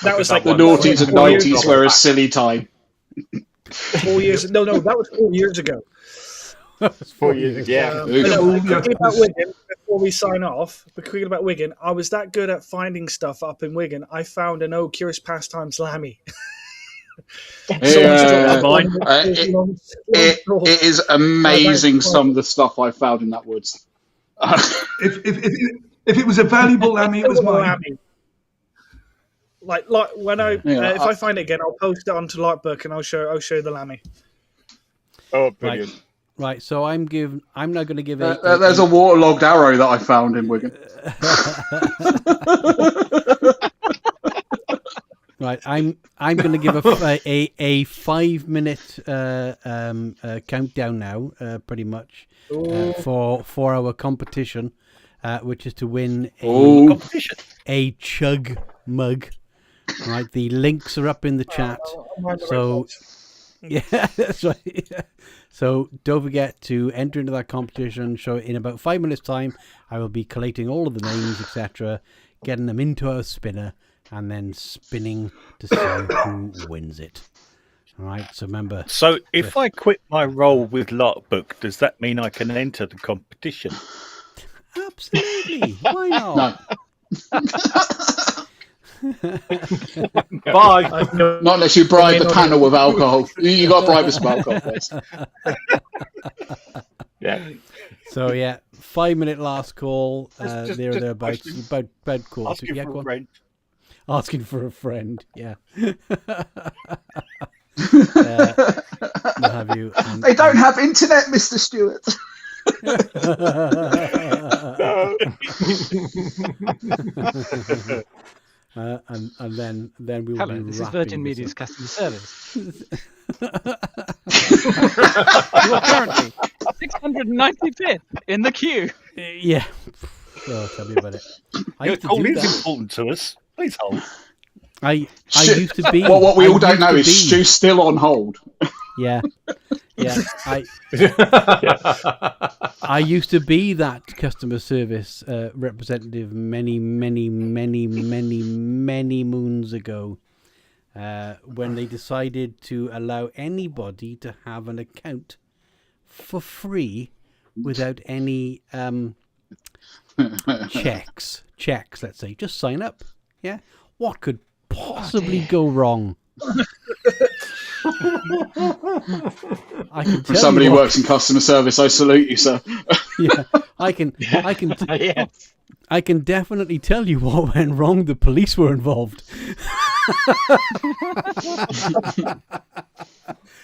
That was like the noughties and 90s were a silly time. 4 years? No, that was 4 years ago. 4 years ago. Yeah. Quickly about Wigan, before we sign off, quickly about Wigan, I was that good at finding stuff up in Wigan. I found an old Curious Pastimes Lammy. It is amazing some of the stuff I found in that woods. If it was a valuable Lammy, it was mine. Like when if I find it again, I'll post it onto LARPBook and I'll show you the Lammy. Oh, brilliant! Right, so I'm now going to give it. There's a waterlogged arrow that I found in Wigan. Right, I'm going to give a 5 minute countdown now, pretty much, for our competition, which is to win a chug mug. Right, the links are up in the chat. So yeah, that's right. So don't forget to enter into that competition. So in about 5 minutes' time, I will be collating all of the names, etc., getting them into our spinner, and then spinning to see who wins it. All right. So remember. So if I quit my role with LARPBook, does that mean I can enter the competition? Absolutely. Why not? No. Bye. Not unless you bribe the panel with alcohol. You got to bribe us with alcohol first. Yeah. So yeah, 5 minute last call. Thereabouts. About call. Asking for a friend. Asking for a friend. Yeah. Have you? They don't have internet, Mr. Stewart. And then we'll Hello, be this is wrapping Virgin this Media's up. customer service. You are currently 695th in the queue. Yeah. Oh, tell me about it. Your call is important to us. Please hold. I used to be. What we all don't know is Stu's still on hold. Yeah. I used to be that customer service representative many moons ago, when they decided to allow anybody to have an account for free without any checks. Let's say, just sign up. Yeah, what could possibly go wrong? From somebody who works in customer service, I salute you, sir. Yeah, I can definitely tell you what went wrong. The police were involved.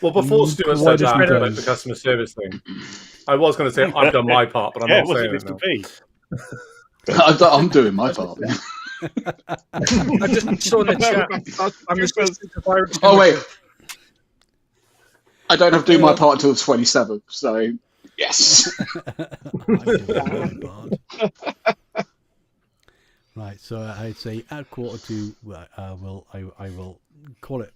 Well, before Stuart said that about the customer service thing, I was going to say I've done my part, but I'm not saying it now. I'm doing my part. I just saw in the chat. I'm responsible for virus. Oh wait, I don't have to do my part until the 27th, so Yes. Right, so I'd say at 1:45, I will call it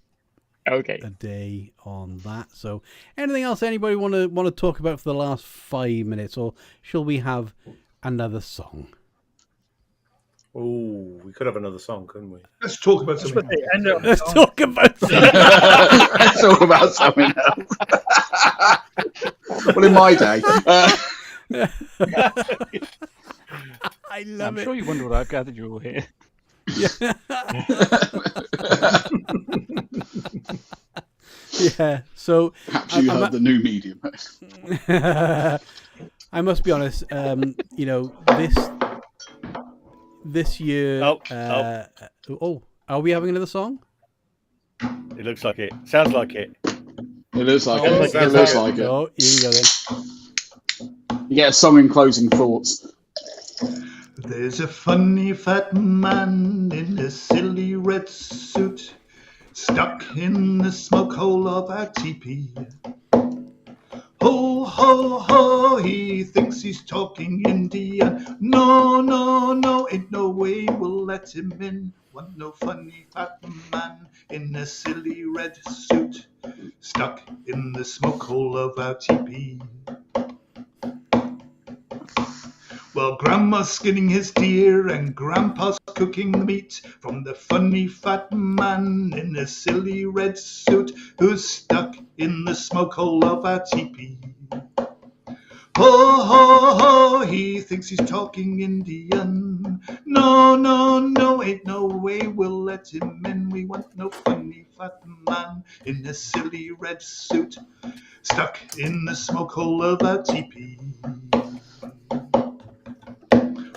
Okay. a day on that. So, anything else anybody want to talk about for the last 5 minutes, or shall we have another song? Oh, we could have another song, couldn't we? Let's talk about something. Let's talk about something. Let's talk about something else. Well, in my day. I love I'm it. sure you wonder what I've gathered you all here. Yeah, so perhaps you heard the new medium. I must be honest. You know, this year. Oh, are we having another song? It looks like it. Sounds like it. It looks like it. It looks like it. Oh, here we go then. You get a song in closing thoughts. There's a funny fat man in a silly red suit, stuck in the smoke hole of our teepee. Ho, ho, ho, he thinks he's talking Indian. No, no, no, ain't no way we'll let him in. Want no funny fat man in a silly red suit, stuck in the smoke hole of our teepee. Well, Grandma's skinning his deer and Grandpa's cooking the meat from the funny fat man in a silly red suit who's stuck in the smoke hole of our teepee. Ho, ho, ho, he thinks he's talking Indian. No, no, no, ain't no way we'll let him in. We want no funny fat man in a silly red suit, stuck in the smoke hole of our teepee.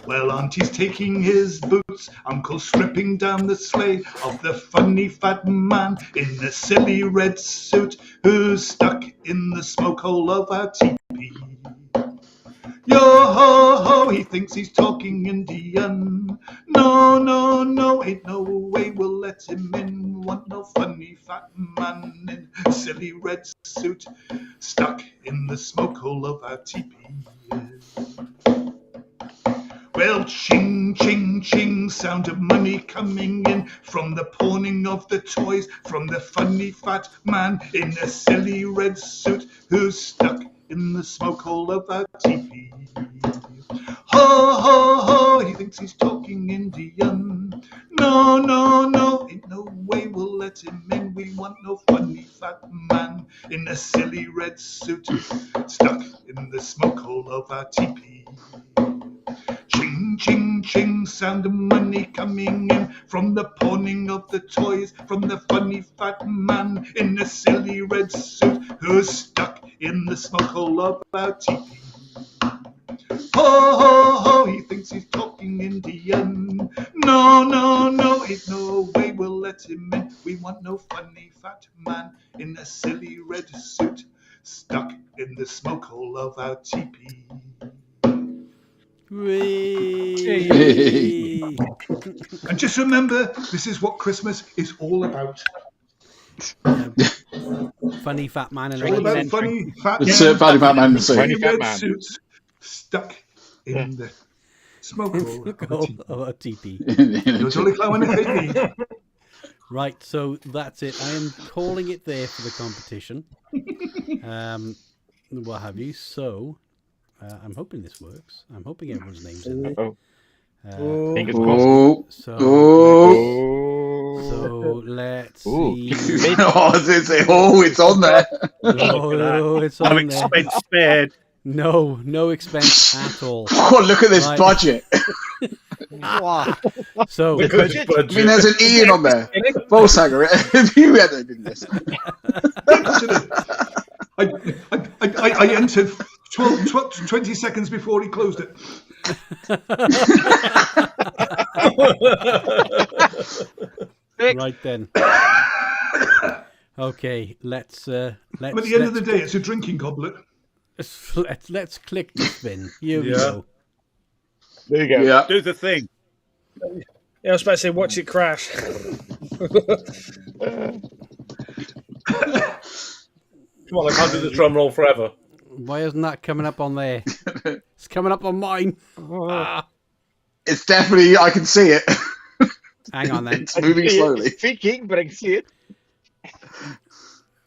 Well, Auntie's taking his boots, Uncle's stripping down the sleigh of the funny fat man in the silly red suit who's stuck in the smoke hole of our teepee. Yo ho ho, he thinks he's talking Indian. No, no, no, ain't no way we'll let him in. Want no funny fat man in a silly red suit, stuck in the smoke hole of our teepee. Well, ching, ching, ching, sound of money coming in from the pawning of the toys from the funny fat man in a silly red suit who's stuck in the smoke hole of our teepee. Ho, ho, ho, he thinks he's talking Indian. No, no, no, ain't no way we'll let him in. We want no funny fat man in a silly red suit, stuck in the smoke hole of our teepee. Ching, ching, ching, sound of money coming in from the pawning of the toys from the funny fat man in a silly red suit who's stuck in the smoke hole of our teepee. Ho, ho, ho, he thinks he's talking Indian. No, no, no, ain't no way we'll let him in. We want no funny fat man in a silly red suit, stuck in the smoke hole of our teepee. And just remember, this is what Christmas is all about. Funny fat man in a red suit. Funny fat man in a suit stuck in the smoke hole of a teepee. Right, so that's it. I am calling it there for the competition. What have you? So I'm hoping this works. I'm hoping everyone's name's in there. Fingers crossed. So let's see. It's on there. It's on no expense spared. No expense at all. Oh, look at this budget. Wow. So budget. I mean, there's an Iain on there. Volksanger, have you edited in this? I entered 20 seconds before he closed it. Right then. Okay, let's. At the end of the day, it's a drinking goblet. Let's click to spin. Here we go. There you go. Yeah. Do the thing. Yeah, I was about to say, watch it crash. Come on, I can't do the drum roll forever. Why isn't that coming up on there? It's coming up on mine. It's definitely, I can see it. Hang on then. It's moving slowly. It's speaking, but I can see it.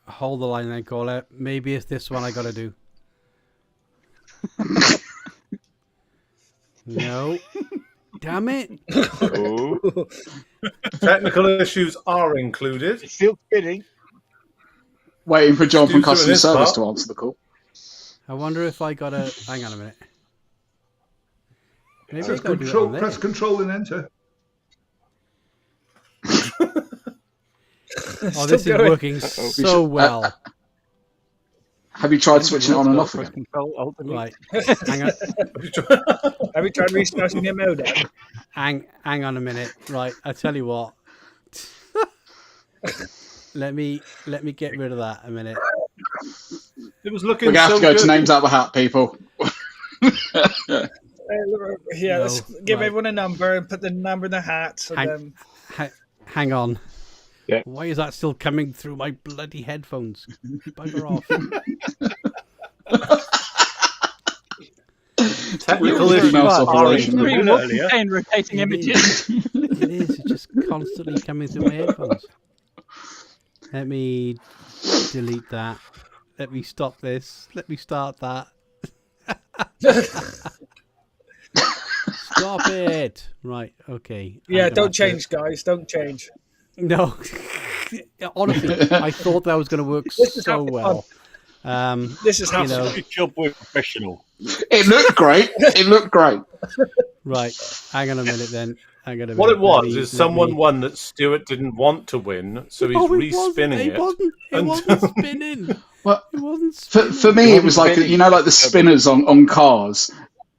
Hold the line then, caller. Maybe it's this one I got to do. No. Damn it. Oh. Technical issues are included. It's still spinning. Waiting for John from Stu's doing customer his service part. to answer the call. I wonder if I got to... Hang on a minute. Maybe I Press gotta do it control, on there. press control and enter. Oh, this is working so well. Have you tried switching it on and off again? Control, Alt, Delete. Right. Hang on. Have you tried restarting your modem? Hang on a minute. Right, I tell you what. let me get rid of that a minute. It was looking We're going to have so to go good. to names out of a hat, people. Yeah, No, let's give right. everyone a number and put the number in the hat. So then... Hang on. Yeah. Why is that still coming through my bloody headphones? Bugger off. Technical Really issues mouse are operation. included Will earlier. contain rotating images. It is. It's just constantly coming through my headphones. Let me delete that. Let me stop this. Let me start that. Stop it. Right. Okay. Yeah, don't change, guys. Don't change. No. Honestly, I thought that was going to work This is so half the well. This is how you know, Good job, we're professional. It looked great. It looked great. right. Hang on a minute then. Hang on a minute. What it was Let me- is let someone me- won that Stuart didn't want to win, so he's No, respinning it it. wasn't. It wasn't spinning. Well, It wasn't spinning. for me, it was like, you know, like the spinners on cars.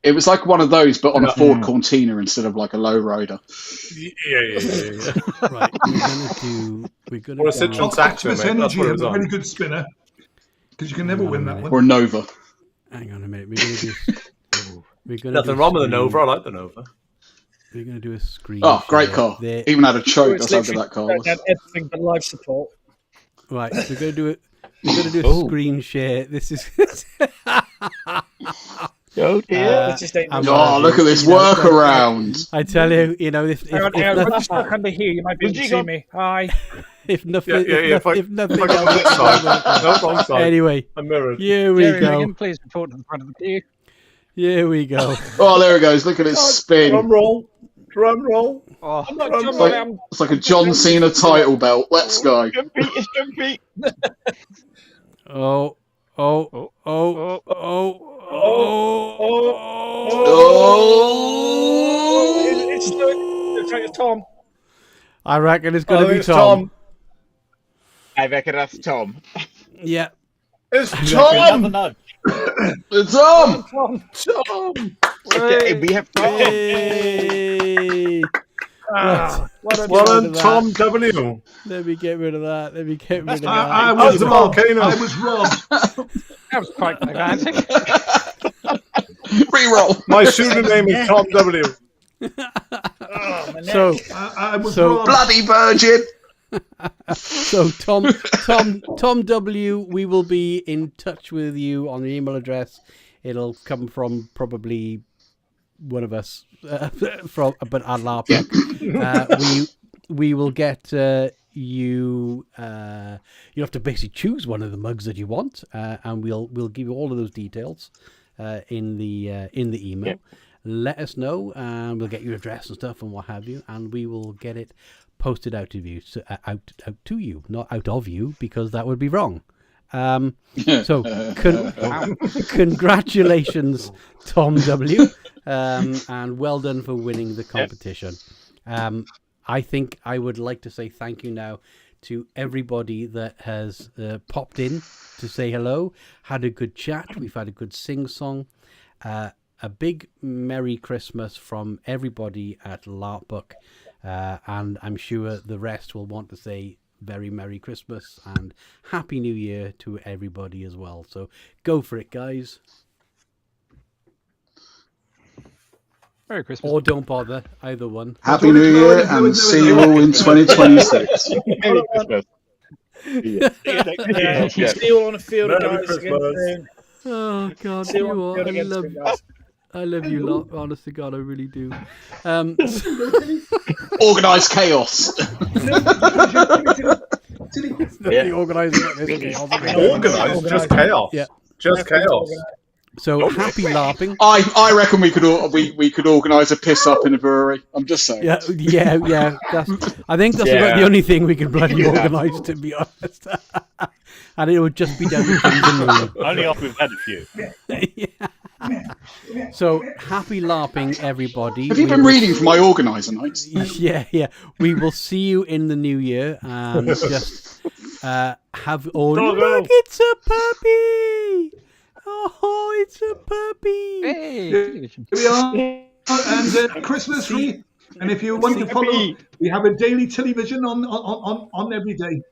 It was like one of those, but on a Ford Cortina instead of like a lowrider. Yeah. Right. We're gonna Or a do. Citroen Saxo, Optimus mate. That's Energy what it has was a on. very good spinner. Because you can never win that one. Or a Nova. Hang on a minute. We're gonna do. We're gonna Nothing do wrong with the screen- Nova. I like the Nova. We're gonna do a screen. Oh, great share car. there. Even had a choke. It's That's how good literally that car was. had everything but live support. Right. We're gonna do it. We're gonna do a screen share. This is. Oh dear. It's just ain't- I'm Oh, gonna look do- at this you know, workaround. I tell you, you know, if Hang on, hang on. I'm just stuck under here. You might be able to see me. Hi. if nothing, If nothing I go on this side. No, wrong side. Anyway, I'm mirrored. here we Jerry go. Megan, please report to the front of the queue. Here we go. Oh, there it goes. Look at it spin. Drum roll. Drum roll. Oh, I'm not It's jumping. like- I'm It's like a John Cena title belt. Let's go. Jumpy, it's jumpy. Oh, oh, oh, oh, oh, Oh! It's like Tom. I reckon it's going to be it's Tom. I reckon that's Tom. Yeah. It's Another Tom. nudge. It's Tom! Tom. Okay, we have Tom. Hey. Right. Well done, Tom W. Let me get rid of that. Let me get rid of that. I That's was a robbed. volcano. I was robbed. that was quite gigantic. Reroll. My pseudonym is Tom W. Oh, my neck. So, I was So- robbed. Bloody virgin. so Tom W, we will be in touch with you on the email address. It'll come from probably one of us from but at LARPBook. We will get you. You have to basically choose one of the mugs that you want, and we'll give you all of those details in the email. Yep. Let us know, and we'll get your address and stuff and what have you, and we will get it posted out to you, out to you, not out of you, because that would be wrong. So congratulations, Tom W, and well done for winning the competition. I think I would like to say thank you now to everybody that has popped in to say hello, had a good chat. We've had a good sing-song. A big Merry Christmas from everybody at LARPBook, and I'm sure the rest will want to say very Merry Christmas and Happy New Year to everybody as well. So go for it, guys. Merry Christmas. Or don't bother, either one. Happy New Year and see you all in 2026. Merry Christmas. Yeah, see you all on the field, Merry guys. Christmas. Again soon. Oh God, See you you on are. field against me, guys. I love you lot. Honest to God, I really do. Organised chaos. The organising of this chaos. Organised, just chaos. Yeah. Just chaos. So happy LARPing. I reckon we could organise a piss up in a brewery. I'm just saying. Yeah. I think that's about the only thing we could bloody organise, to be honest. And it would just be down to Kings and Moon. Only after we've had a few. So happy LARPing, everybody. Have you been reading from my organiser notes? Yeah. We will see you in the new year, and just have all. Look, it's a puppy. Oh, it's a puppy. Hey, Here we are, and Christmas tree. And if you want to follow, we have a daily television on every day.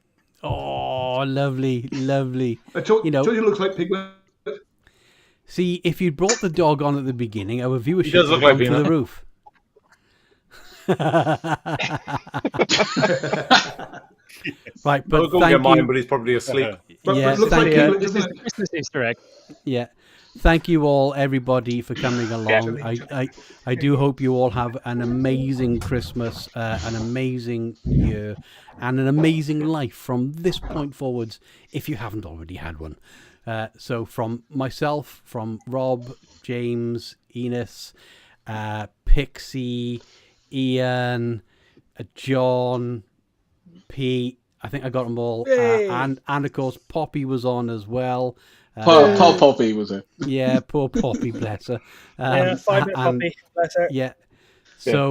Oh, lovely. I told you it looks like Piglet. See, if you brought the dog on at the beginning, our viewership does would look like go through the Peanut. roof. Right, but I'll go thank get mine, you. but he's probably asleep. But Yeah, it looks thank like you. Piglet, This doesn't is it? Christmas Easter egg. Yeah. Thank you all, everybody, for coming along. I do hope you all have an amazing Christmas, an amazing year, and an amazing life from this point forwards, if you haven't already had one. So from myself, from Rob, James, Enys, Pixie, Iain, John, Pete, I think I got them all. And of course, Poppy was on as well. Poor Poppy, was it? Yeah, poor Poppy, bless her. 5-minute Poppy, bless her. Yeah. So